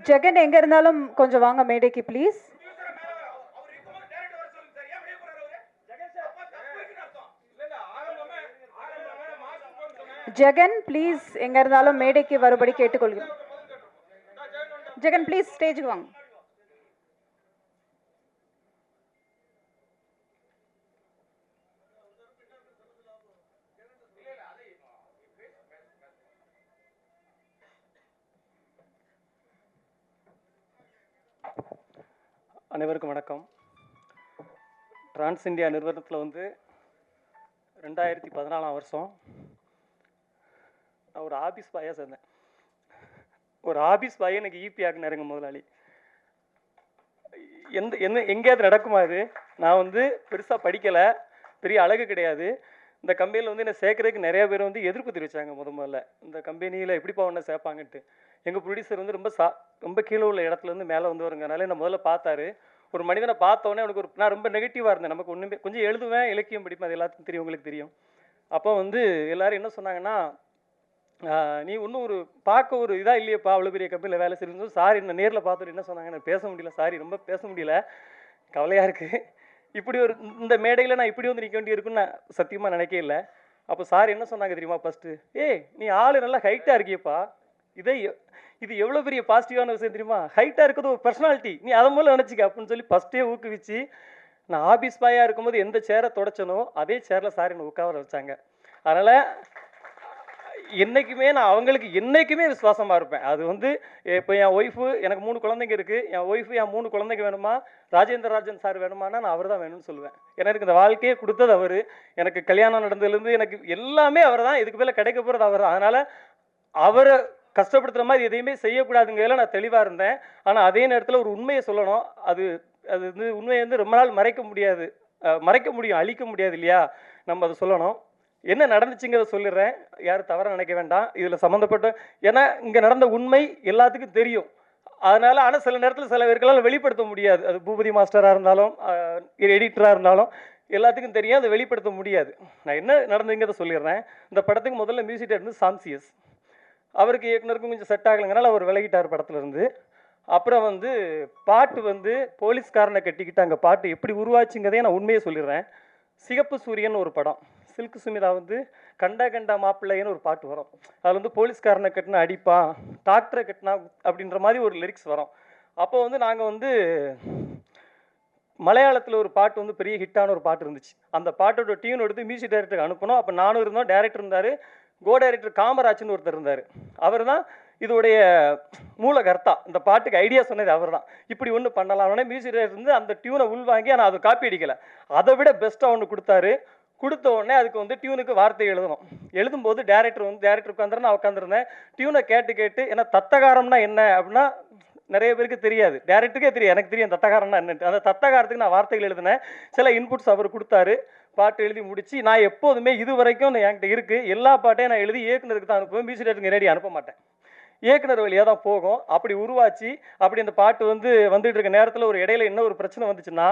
ஜெகன் எங்க இருந்தாலும் கொஞ்சம் வாங்க மேடைக்கு ப்ளீஸ். ஜெகன் ப்ளீஸ் எங்க இருந்தாலும் மேடைக்கு வரும்படி கேட்டுக்கொள்கிறேன். ஜெகன் ப்ளீஸ் ஸ்டேஜுக்கு வாங்க. அனைவருக்கும் வணக்கம். டிரான்ஸ் இந்தியா நிறுவனத்தில் வந்து 2014 வருஷம் நான் ஒரு ஆஃபீஸ் பாயாக சேர்ந்தேன். ஒரு ஆஃபீஸ் பாயை எனக்கு ஈபி ஆக்குனாருங்க முதலாளி. எங்கேயாவது நடக்குமா இது? நான் வந்து பெருசாக படிக்கலை, பெரிய அழகு கிடையாது. இந்த கம்பெனியில் வந்து என்னை சேர்க்கறதுக்கு நிறைய பேர் வந்து எதிர்ப்பு தெரிவித்தாங்க. முதல்ல இந்த கம்பெனியில் எப்படிப்பா ஒன்றை சேர்ப்பாங்கன்ட்டு. எங்கள் ப்ரொடியூசர் வந்து ரொம்ப கீழே உள்ள இடத்துலேருந்து மேலே வந்து வருங்கனால என்னை முதல்ல பார்த்தாரு. ஒரு மனிதனை பார்த்தோன்னே அவனுக்கு நான் ரொம்ப நெகட்டிவாக இருந்தேன். நமக்கு ஒன்றுமே கொஞ்சம் எழுதுவேன், இலக்கியம் படிப்பேன், அது எல்லாத்துக்கும் தெரியும், உங்களுக்கு தெரியும். அப்போ வந்து எல்லோரும் என்ன சொன்னாங்கன்னா, நீ இன்னும் ஒரு பார்க்க ஒரு இதாக இல்லையப்பா, அவ்வளோ பெரிய கம்பெனியில் வேலை செய்யணும். சாரி, நான் நேரில் பார்த்துட்டு என்ன சொன்னாங்க, நான் பேச முடியல, சாரி ரொம்ப பேச முடியல, கவலையாக இருக்குது. இப்படி ஒரு இந்த மேடையில் நான் இப்படி வந்து நிற்க வேண்டி இருக்குன்னு நான் சத்தியமாக நினைக்கவே இல்லை. அப்போ சார் என்ன சொன்னாங்க தெரியுமா? ஃபஸ்ட்டு, நீ ஆள் நல்லா ஹைட்டாக இருக்கியப்பா, இது எவ்வளோ பெரிய பாசிட்டிவான விஷயம் தெரியுமா? ஹைட்டாக இருக்கிறது ஒரு பர்சனாலிட்டி, நீ அதை மூலம் நினச்சிக்க அப்படின்னு சொல்லி ஃபஸ்ட்டே ஊக்குவிச்சு, நான் ஆஃபீஸ் பாயாக இருக்கும்போது எந்த சேரை தொடச்சனோ அதே சேரில் சார் என்னை உட்கார வச்சாங்க. அதனால் என்றைக்குமே நான் அவங்களுக்கு என்றைக்குமே விசுவாசமாக இருப்பேன். அது வந்து இப்போ என் ஒய்ஃபு, எனக்கு 3 குழந்தைங்க இருக்குது. என் ஒய்ஃபு என் 3 குழந்தைங்க வேணுமா, ராஜேந்திர ராஜன் சார் வேணுமானா நான் அவர் தான் வேணும்னு சொல்லுவேன். ஏன்னா எனக்கு இந்த வாழ்க்கையே கொடுத்தது அவர். எனக்கு கல்யாணம் நடந்ததுலேருந்து எனக்கு எல்லாமே அவர் தான். இதுக்கு மேலே கிடைக்க போகிறது அவர் தான். அதனால் அவரை கஷ்டப்படுத்துகிற மாதிரி எதையுமே செய்யக்கூடாதுங்கிறதுல நான் தெளிவாக இருந்தேன். ஆனால் அதே நேரத்தில் ஒரு உண்மையை சொல்லணும். அது வந்து உண்மையை வந்து ரொம்ப நாள் மறைக்க முடியும், அழிக்க முடியாது இல்லையா? நம்ம அதை சொல்லணும். என்ன நடந்துச்சுங்கிறத சொல்லிடுறேன், யாரும் தவறாக நினைக்க வேண்டாம். இதில் சம்மந்தப்பட்ட, ஏன்னா இங்கே நடந்த உண்மை எல்லாத்துக்கும் தெரியும். அதனால் ஆனால் சில நேரத்தில் சில பேருக்கெல்லாம் வெளிப்படுத்த முடியாது. அது பூபதி மாஸ்டராக இருந்தாலும் எடிட்டராக இருந்தாலும் எல்லாத்துக்கும் தெரியும், அதை வெளிப்படுத்த முடியாது. நான் என்ன நடந்துங்கிறத சொல்லிடுறேன். இந்த படத்துக்கு முதல்ல மியூசிக் டைரக்டர் சாம்சியஸ், அவருக்கு இயக்குனருக்கும் கொஞ்சம் செட் ஆகலைங்கனால அவர் விலகிட்டார் படத்துலேருந்து. அப்புறம் வந்து பாட்டு வந்து போலீஸ்காரனை கட்டிக்கிட்டு அங்கே பாட்டு எப்படி உருவாச்சுங்கிறதே நான் உண்மையை சொல்லிடுறேன். சிகப்பு சூரியன் ஒரு படம், சில்க் சுமிதா வந்து கண்டா மாப்பிள்ளைன்னு ஒரு பாட்டு வரும். அதில் வந்து போலீஸ்காரனை கட்டினா அடிப்பான், டாக்டரை கட்டினா அப்படின்ற மாதிரி ஒரு லிரிக்ஸ் வரும். அப்போ வந்து நாங்கள் வந்து மலையாளத்தில் ஒரு பாட்டு வந்து பெரிய ஹிட்டான ஒரு பாட்டு இருந்துச்சு. அந்த பாட்டோட டியூன் எடுத்து மியூசிக் டைரக்டருக்கு அனுப்பணும். அப்போ நானும் இருந்தோம், டைரக்டர் இருந்தார், கோ டைரக்டர் காமராஜ்னு ஒருத்தர் இருந்தார். அவர் தான் இதோடைய மூலகர்த்தா. இந்த பாட்டுக்கு ஐடியா சொன்னது அவர் தான். இப்படி ஒன்று பண்ணலாம். உடனே மியூசிக் டைரக்டர் வந்து அந்த டியூனை உள்வாங்கி, ஆனால் அதை காப்பி அடிக்கலை, அதை விட பெஸ்ட்டாக ஒன்று கொடுத்தாரு. கொடுத்த உடனே அதுக்கு வந்து டியூனுக்கு வார்த்தை எழுதணும். எழுதும்போது டேரக்டர் உட்காந்துருந்தேன், நான் உட்காந்துருந்தேன். டியூனை கேட்டு ஏன்னா தத்தகாரம்னா என்ன அப்படின்னா நிறைய பேருக்கு தெரியாது, டேரக்டருக்கே தெரியும், எனக்கு தெரியும் தத்தகாரம்னா என்னன்ட்டு. அந்த தத்தகாரத்துக்கு நான் வார்த்தைகள் எழுதினேன். சில இன்புட்ஸ் அவர் கொடுத்தாரு. பாட்டு எழுதி முடிச்சு, நான் எப்போதுமே இது வரைக்கும் என்கிட்ட இருக்குது எல்லா பாட்டையும் நான் எழுதி இயக்குனருக்கு தான் அனுப்புவேன். மியூசிக் டைரக்டருக்கு நேரடி அனுப்ப மாட்டேன், இயக்குனர் வழியாக தான் போகும். அப்படி உருவாச்சு. அப்படி அந்த பாட்டு வந்துட்டு இருக்க நேரத்தில் ஒரு இடையில என்ன ஒரு பிரச்சனை வந்துச்சுன்னா,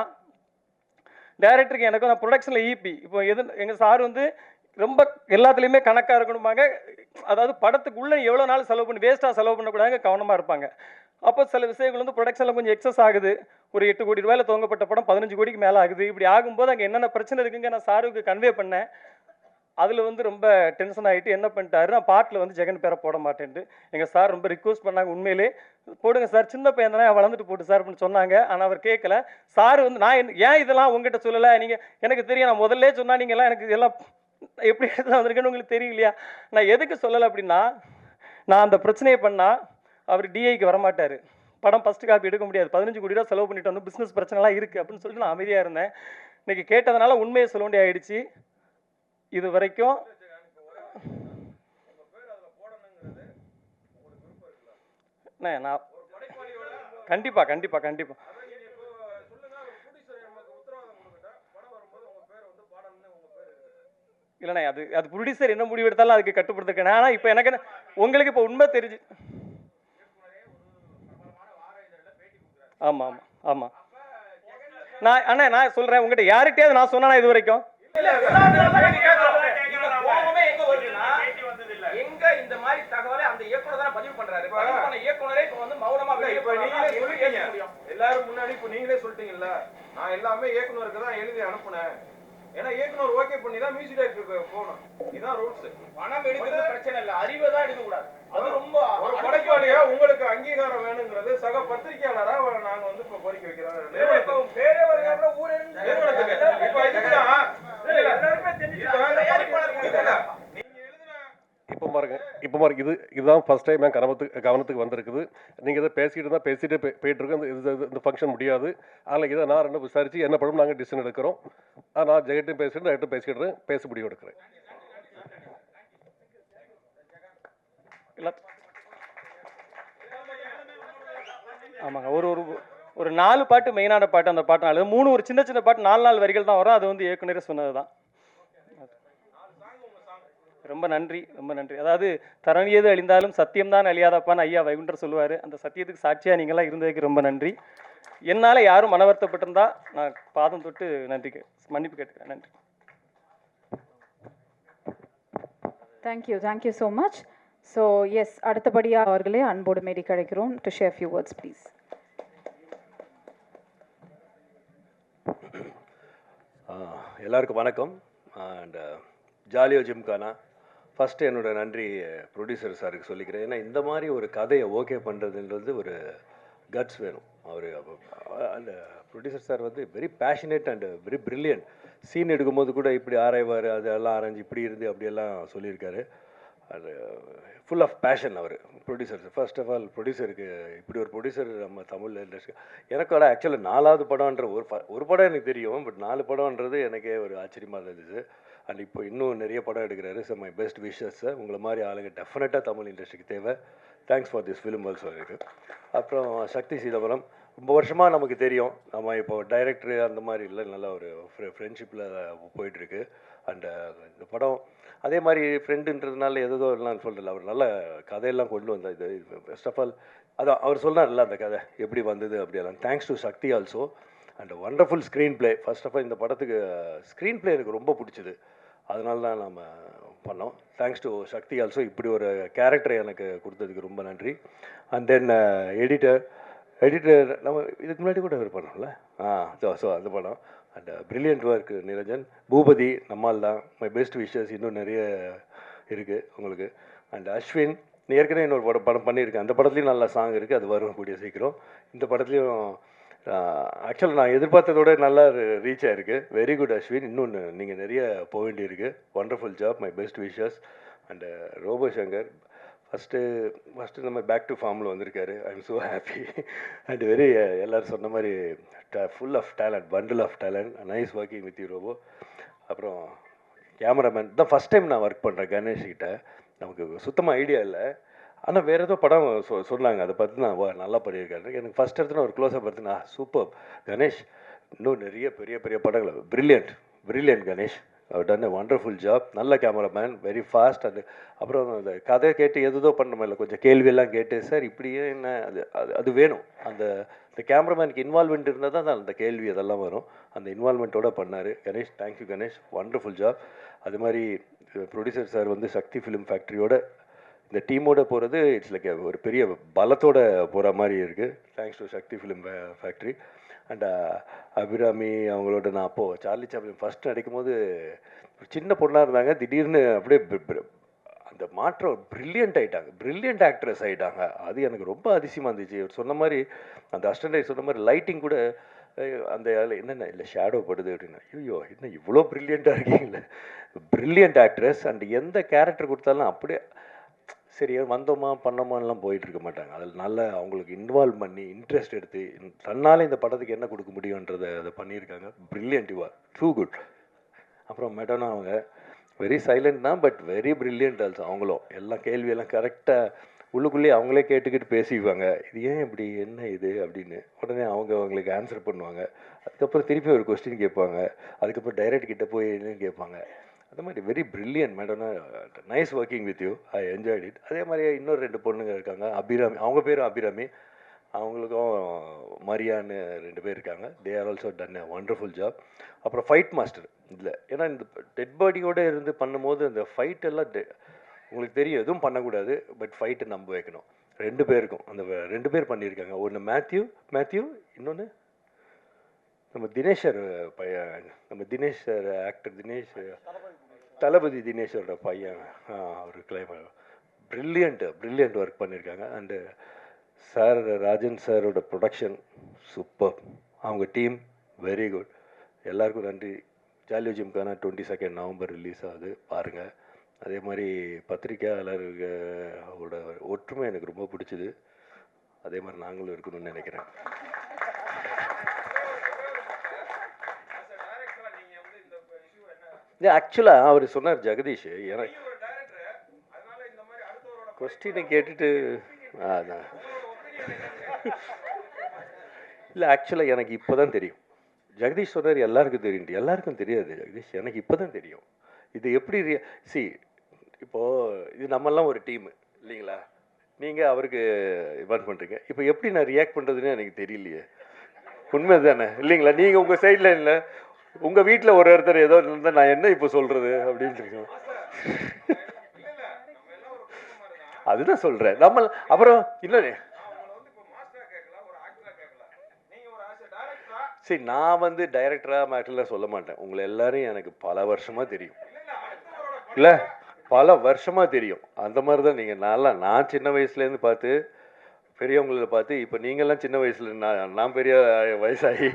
டைரக்டருக்கு எனக்கும், நான் ப்ரொடக்ஷனில் ஈபி, இப்போ எங்கள் சார் வந்து ரொம்ப எல்லாத்துலேயுமே கணக்காக இருக்கணுமாங்க. அதாவது படத்துக்குள்ளே எவ்வளோ நாள் செலவு பண்ணி வேஸ்ட்டாக செலவு பண்ணக்கூடாதுங்க, கவனமாக இருப்பாங்க. அப்போ சில விஷயங்கள் வந்து ப்ரொடக்ஷனில் கொஞ்சம் எக்ஸஸ் ஆகுது. ஒரு 8 கோடி ரூபாயில் துவங்கப்பட்ட படம் 15 கோடிக்கு மேலே ஆகுது. இப்படி ஆகும்போது அங்கே என்னென்ன பிரச்சனை இருக்குங்க நான் சாருக்கு கன்வே பண்ணேன். அதில் வந்து ரொம்ப டென்ஷன் ஆகிட்டு என்ன பண்ணிட்டாரு, நான் பாட்டில் வந்து ஜெகன் பேரை போட மாட்டேன்ட்டு எங்கள் சார் ரொம்ப ரிக்வஸ்ட் பண்ணாங்க. உண்மையிலே போடுங்க சார், சின்ன பையன் தானே, வளர்ந்துட்டு போட்டு சார் அப்படின்னு சொன்னாங்க. ஆனால் அவர் கேட்கல. சார் வந்து நான் ஏன் இதெல்லாம் உங்ககிட்ட சொல்லலை, நீங்கள் எனக்கு தெரியும், நான் முதல்ல சொன்னால் நீங்கள்லாம் எனக்கு இதெல்லாம் எப்படி எடுத்து வந்திருக்கேன்னு உங்களுக்கு தெரியும் இல்லையா? நான் எதுக்கு சொல்லலை அப்படின்னா, நான் அந்த பிரச்சனையை பண்ணால் அவர் டிஐக்கு வரமாட்டார், படம் ஃபஸ்ட்டு காப்பி எடுக்க முடியாது, 15 கோடி ரூபா செலவு பண்ணிட்டு வந்து பிஸ்னஸ் பிரச்சனைலாம் இருக்குது அப்படின்னு சொல்லிட்டு நான் அமைதியாக இருந்தேன். இன்றைக்கி கேட்டதுனால உண்மையை சொல்ல வேண்டிய ஆயிடுச்சு. இது வரைக்கும் நான் கண்டிப்பாக இல்லைண்ணே, அது ப்ரொடியூசர் என்ன முடிவு எடுத்தாலும் அதுக்கு கட்டுப்படுத்திருக்கேன். ஆனால் இப்போ எனக்கு உங்களுக்கு இப்போ உண்மை தெரிஞ்சு, ஆமாம் நான் சொல்கிறேன் உங்கள்கிட்ட, யார்கிட்டயாவது நான் சொன்னா இது வரைக்கும் இந்த மாதிரி தகவலை அந்த இயக்குனர் தான் பதிவு பண்றாரு. பதிவு பண்ண இயக்குனரே இப்ப வந்து மௌனமா வெளியே இப்ப நீங்களே சொல்லிட்டீங்க. எல்லாரும் முன்னாடி இப்ப நீங்களே சொல்லிட்டீங்கல்ல, நான் எல்லாமே இயக்குனருக்கு தான் எழுதி அனுப்புனேன். ஏன்னா இயக்குனர் ஓகே பண்ணி தான் மியூசிக் டைரக்டருக்கு போகணும். இதுதான் ரூல்ஸ். பணம் எடுக்கிறது பிரச்சனை இல்லை, அறிவை தான் எடுக்க கூடாது. அது ரொம்ப ஒரு படைப்பாளியா உங்களுக்கு அங்கீகாரம் வேணுங்கிறது சக பத்திரிகையாளரா நாங்க வந்து இப்ப கோரிக்கை வைக்கிறோம். பேரே வருகிற ஊரே இப்ப இதுதான் எல்லாருமே தெரிஞ்சு இப்போ பாருங்க இதுதான் ஃபர்ஸ்ட் டைம் என் கவனத்துக்கு வந்திருக்குது. நீங்கள் இதை பேசிட்டு போயிட்டு இருக்கோம். இந்த ஃபங்க்ஷன் முடியாது. அதில் இதை நான் ரெண்டு விசாரித்து என்ன படம் நாங்கள் டிசிஷன் எடுக்கிறோம். நான் ஜெகட்டும் பேசிட்டு ஜெகட்டும் பேசிக்கிட்டு பேசி முடிவு எடுக்கிறேன். ஆமாங்க, ஒரு 4 பாட்டு மெயினான பாட்டு. அந்த பாட்டு 4, 3 ஒரு சின்ன சின்ன பாட்டு 4 வரிகள் தான் வரும். அது வந்து ஏற்கனவே சொன்னது தான். ரொம்ப நன்றி, ரொம்ப நன்றி. அதாவது தரணியது அழிந்தாலும் சத்தியம்தான் அழியாதப்பான்னு ஐயா வைகுண்டர் சொல்லுவார். அந்த சத்தியத்துக்கு சாட்சியாக நீங்களாம் இருந்ததுக்கு ரொம்ப நன்றி. என்னால் யாரும் மன வருத்தப்பட்டிருந்தா நான் பாதம் தொட்டு மன்னிப்பு கேட்டுக்கிறேன். நன்றி. Thank you so much. So yes, அடுத்தபடியாக அவர்களே அன்போடு மேடி கிடைக்கிறோம். To share few words please. எல்லாருக்கும் வணக்கம். அண்ட் ஜாலியோ ஜிம்கானா ஃபஸ்ட்டு என்னோட நன்றி ப்ரொடியூசர் சாருக்கு சொல்லிக்கிறேன். ஏன்னா இந்த மாதிரி ஒரு கதையை ஓகே பண்ணுறதுன்றது ஒரு கட்ஸ் வேணும். அவர் அந்த ப்ரொடியூசர் சார் வந்து very passionate and very brilliant. Scene எடுக்கும்போது கூட இப்படி ஆராய்வார், அதெல்லாம் ஆராய்ஞ்சு இப்படி இருந்து அப்படியெல்லாம் சொல்லியிருக்காரு. அது ஃபுல் ஆஃப் பேஷன் அவர் ப்ரொடியூசர். ஃபர்ஸ்ட் ஆஃப் ஆல் ப்ரொடியூசருக்கு இப்படி ஒரு ப்ரொடியூசர் நம்ம தமிழ் இண்டஸ்ட்ரி எனக்கோட ஆக்சுவலாக 4வது படம்ன்ற ஒரு படம் எனக்கு தெரியும். பட் 4 படம்ன்றது எனக்கே ஒரு ஆச்சரியமாக இருந்துச்சு. அண்ட் இப்போ இன்னும் நிறைய படம் எடுக்கிறாரு. So my best wishes. உங்களை மாதிரி ஆளுங்க டெஃபினட்டாக தமிழ் இண்டஸ்ட்ரிக்கு தேவை. Thanks for this film also இருக்குது. அப்புறம் சக்தி சிதம்பரம் ரொம்ப வருஷமாக நமக்கு தெரியும். நம்ம இப்போ டைரக்டரு அந்த மாதிரி இல்லை, நல்ல ஒரு ஃப்ரெண்ட்ஷிப்பில் போயிட்டுருக்கு. அண்டு இந்த படம் அதே மாதிரி ஃப்ரெண்டுன்றதுனால எதோ எல்லாம் சொல்கிறல, அவர் நல்ல கதையெல்லாம் கொண்டு வந்தார். இது ஃபர்ஸ்ட் ஆஃப் ஆல் அதான் அவர் சொன்னார்ல அந்த கதை எப்படி வந்தது அப்படியெல்லாம். Thanks to Sakthi also. And wonderful screenplay. First of all இந்த படத்துக்கு ஸ்க்ரீன் பிளே எனக்கு ரொம்ப பிடிச்சிது. அதனால தான் நம்ம பண்ணோம். Thanks to Sakthi also. இப்படி ஒரு கேரக்டரை எனக்கு கொடுத்ததுக்கு ரொம்ப நன்றி. அண்ட் தென் எடிட்டர் நம்ம இதுக்கு முன்னாடி கூட அவர் பண்ணோம்ல. ஸோ அந்த படம் and brilliant work Niranjan. Bhupathi நம்மால் தான். My best wishes. இன்னும் நிறைய இருக்குது உங்களுக்கு. அண்ட் அஸ்வின் ஏற்கனவே இன்னொரு படம் பண்ணியிருக்கேன். அந்த படத்துலேயும் நல்ல சாங் இருக்குது, அது வரும் கூடிய சீக்கிரம். இந்த படத்துலையும் ஆக்சுவலாக நான் எதிர்பார்த்ததோட நல்லா ரீச் ஆகிருக்கு. Very good Ashwin. இன்னொன்று நீங்கள் நிறைய போக வேண்டியிருக்கு. Wonderful job. My best wishes. And Robo Shankar first நம்ம பேக் டு ஃபார்மில் வந்திருக்காரு. I am so happy and very எல்லோரும் சொன்ன மாதிரி full of talent, bundle of talent. Nice working with you Robo. அப்புறம் கேமராமேன் தான் ஃபஸ்ட் டைம் நான் ஒர்க் பண்ணுறேன் கணேஷ்கிட்ட. நமக்கு சுத்தமாக ஐடியா இல்லை. ஆனால் வேறு ஏதோ படம் சொன்னாங்க, அதை பார்த்து நான் நல்லா பண்ணியிருக்காரு. எனக்கு ஃபஸ்ட் எடுத்துனா ஒரு க்ளோஸாக பார்த்து சூப்பர் கணேஷ், இன்னும் நிறைய பெரிய பெரிய படங்கள். பிரில்லியன்ட் கணேஷ். அவர் டன் எ வண்டர்ஃபுல் ஜாப். நல்ல கேமராமேன், வெரி ஃபாஸ்ட். அது அப்புறம் அந்த கதை கேட்டு எதோ பண்ணுறோம் இல்லை, கொஞ்சம் கேள்வியெல்லாம் கேட்டு சார் இப்படியே என்ன அது வேணும். அந்த கேமராமேனுக்கு இன்வால்மெண்ட் இருந்தால் தான் அந்த கேள்வி அதெல்லாம் வரும். அந்த இன்வால்மெண்ட்டோடு பண்ணார் Ganesh. Thank you Ganesh, wonderful job. அது மாதிரி ப்ரொடியூசர் சார் வந்து சக்தி ஃபிலிம் ஃபேக்ட்ரியோட இந்த டீமோட போகிறது இட்ஸ் லைக் ஒரு பெரிய பலத்தோடு போகிற மாதிரி இருக்குது. Thanks to Sakthi film factory. And Abhirami அவங்களோட நான் அப்போது சார்லி சாப்ளின் ஃபஸ்ட்டு நடிக்கும் போது ஒரு சின்ன பொண்ணாக இருந்தாங்க. திடீர்னு அப்படியே அந்த மாற்றம் பிரில்லியன்ட் ஆகிட்டாங்க, பிரில்லியன்ட் ஆக்ட்ரஸ் ஆகிட்டாங்க. அது எனக்கு ரொம்ப அதிசயமாக இருந்துச்சு. சொன்ன மாதிரி அந்த அசிஸ்டன்ட் சொன்ன மாதிரி லைட்டிங் கூட அந்த என்னென்ன இல்லை ஷேடோ படுது அப்படின்னா, ஐயோ என்ன இவ்வளோ ப்ரில்லியண்ட்டாக இருக்கீங்களே. Brilliant actress. அண்ட் எந்த கேரக்டர் கொடுத்தாலும் அப்படியே சரி வந்தோமா பண்ணோமான்லாம் போயிட்டு இருக்க மாட்டாங்க. அதில் நல்லா அவங்களுக்கு இன்வால்வ் பண்ணி இன்ட்ரெஸ்ட் எடுத்து தன்னால் இந்த படத்துக்கு என்ன கொடுக்க முடியுன்றதை அதை பண்ணியிருக்காங்க. Brilliant. You are too good. அப்புறம் மெடோனா அவங்க வெரி சைலண்ட் தான், பட் வெரி பிரில்லியன்ட் ஆல்சோ. அவங்களும் எல்லாம் கேள்வியெல்லாம் கரெக்டாக உள்ளுக்குள்ளேயே அவங்களே கேட்டுக்கிட்டு பேசிக்குவாங்க. இது ஏன் இப்படி, என்ன இது அப்படின்னு. உடனே அவங்களுக்கு ஆன்சர் பண்ணுவாங்க. அதுக்கப்புறம் திருப்பி ஒரு கொஸ்டின் கேட்பாங்க. அதுக்கப்புறம் டைரக்ட் கிட்டே போய் என்னன்னு கேட்பாங்க. அந்த மாதிரி வெரி பிரில்லியன்ட் மேடம்னா. Nice working with you. I enjoyed it. அதே மாதிரி இன்னொரு 2 பொண்ணுங்க இருக்காங்க. அபிராமி, அவங்க பேரும் அபிராமி. அவங்களுக்கும் மரியான்னு 2 பேர் இருக்காங்க. They are also done a wonderful job. அப்புறம் ஃபைட் மாஸ்டர் இல்லை, ஏன்னா இந்த டெட் பாடியோடு இருந்து பண்ணும்போது அந்த ஃபைட் எல்லாம் உங்களுக்கு தெரியும் எதுவும் பண்ணக்கூடாது, பட் ஃபைட்டு நம்ப வைக்கணும். 2 பேருக்கும் அந்த 2 பேர் பண்ணியிருக்காங்க. ஒன்று மேத்யூ, இன்னொன்று நம்ம தினேஷர் பையன், நம்ம தினேஷர் ஆக்டர் தினேஷ், தளபதி தினேஷரோட பையன், அவர் பிரில்லியண்ட் ஒர்க் பண்ணியிருக்காங்க. அண்டு சார் ராஜன் சாரோட ப்ரொடக்ஷன் சூப்பர், அவங்க டீம் வெரி குட். எல்லாருக்கும் நன்றி. ஜாலியோ ஜிம்கானா 22 நவம்பர் ரிலீஸ் ஆகுது, பாருங்கள். அதே மாதிரி பத்திரிக்கையாளர்களோட ஒற்றுமை எனக்கு ரொம்ப பிடிச்சிது. அதே மாதிரி நாங்களும் இருக்கணும்னு நினைக்கிறேன். ஆக்சுவலாக அவர் சொன்னார் ஜெகதீஷ், எனக்கு கொஸ்டினை கேட்டுட்டு இல்லை, ஆக்சுவலாக எனக்கு இப்போ தான் தெரியும். ஜெகதீஷ் சொன்னார் எல்லாருக்கும் தெரியும், எல்லாருக்கும் தெரியாது ஜெகதீஷ், எனக்கு இப்போ தான் தெரியும். இது எப்படி இப்போது இது நம்மெல்லாம் ஒரு டீமு இல்லைங்களா? நீங்கள் அவருக்கு இன்வைட் பண்ணுறீங்க, இப்போ எப்படி நான் ரியாக்ட் பண்ணுறதுன்னு எனக்கு தெரியலையே. உண்மை தானே இல்லைங்களா? நீங்கள் உங்கள் சைடில் இல்லை, உங்கள் வீட்டில் ஒரு ஒருத்தர் ஏதோ இருந்தால் நான் என்ன இப்போ சொல்கிறது அப்படின்னு இருக்கோம். அதுதான் சொல்கிறேன். நம்ம அப்புறம் இல்லை சரி, நான் வந்து டைரக்டராக மேட்டர்லாம் சொல்ல மாட்டேன். உங்களை எல்லாரையும் எனக்கு பல வருஷமாக தெரியும், இல்லை பல வருஷமாக தெரியும். அந்த மாதிரி தான் நீங்கள் நான் சின்ன வயசுலேருந்து பார்த்து பெரியவங்கள பார்த்து, இப்போ நீங்கள்லாம் சின்ன வயசில் நான் பெரிய வயசாகி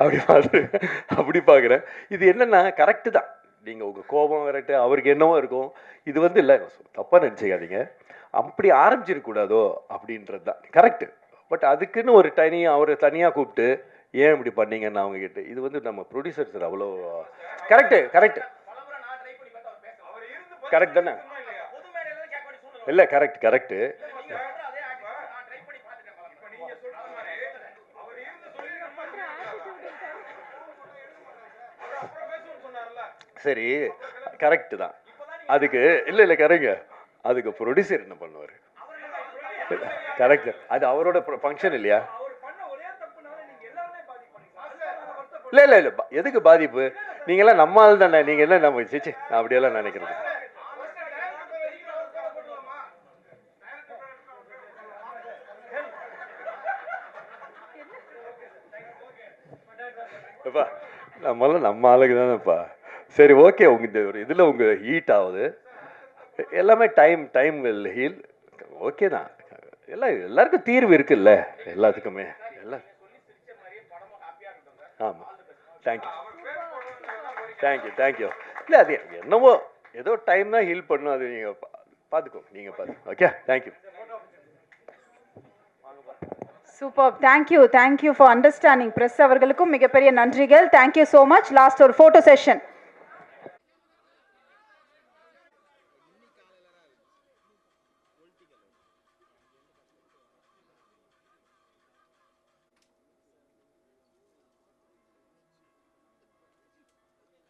அப்படி பார்க்குறேன். இது என்னென்னா கரெக்டு தான், நீங்கள் உங்கள் கோபம் கரெக்டு, அவருக்கு என்னவோ இருக்கும். இது வந்து இல்லை, தப்பாக நினச்சிக்காதீங்க, அப்படி ஆரம்பிச்சிருக்கூடாதோ அப்படின்றது தான் கரெக்டு. பட் அதுக்குன்னு ஒரு அவரை தனியாக கூப்பிட்டு ஏன் இப்படி பண்ணீங்கன்னு அவங்க கேட்டு, இது வந்து நம்ம ப்ரொடியூசர் சார் அவ்வளோ கரெக்டு தானே? இல்லை கரெக்டு. சரி கரெக்டு தான். அதுக்கு இல்லை கரெக்டுங்க, அதுக்கு ப்ரொடியூசர் என்ன பண்ணுவார்? கரெக்ட், அது அவரோட ஃபங்க்ஷன் இல்லையா? இல்லை எதுக்கு பாதிப்பு? நீங்களாம் நம்ம ஆள் தானே, நீங்கள் என்ன நம்ம சிச்சு அப்படியெல்லாம் நினைக்கிறது. அப்பா நம்மளாம் நம்ம ஆளுக்கு தானேப்பா. சரி ஓகே, உங்கள் ஒரு இதில் உங்கள் ஹீட் ஆகுது எல்லாமே, டைம் வில் ஹீல். ஓகே தான், எல்லாருக்கும் தீர்வு இருக்குல்ல எல்லாத்துக்குமே. எல்லாம் ஆமாம், தேங்க்யூ. இல்லை அது என்னவோ ஏதோ டைம் தான் ஹீல் பண்ணும், அது நீங்கள் பார்த்துக்கோ. Okay, thank you. Super, thank you for understanding. Press அவர்களுக்கும் மிகப்பெரிய நன்றிகள். Thank you so much. லாஸ்ட் ஒரு ஃபோட்டோ செஷன்.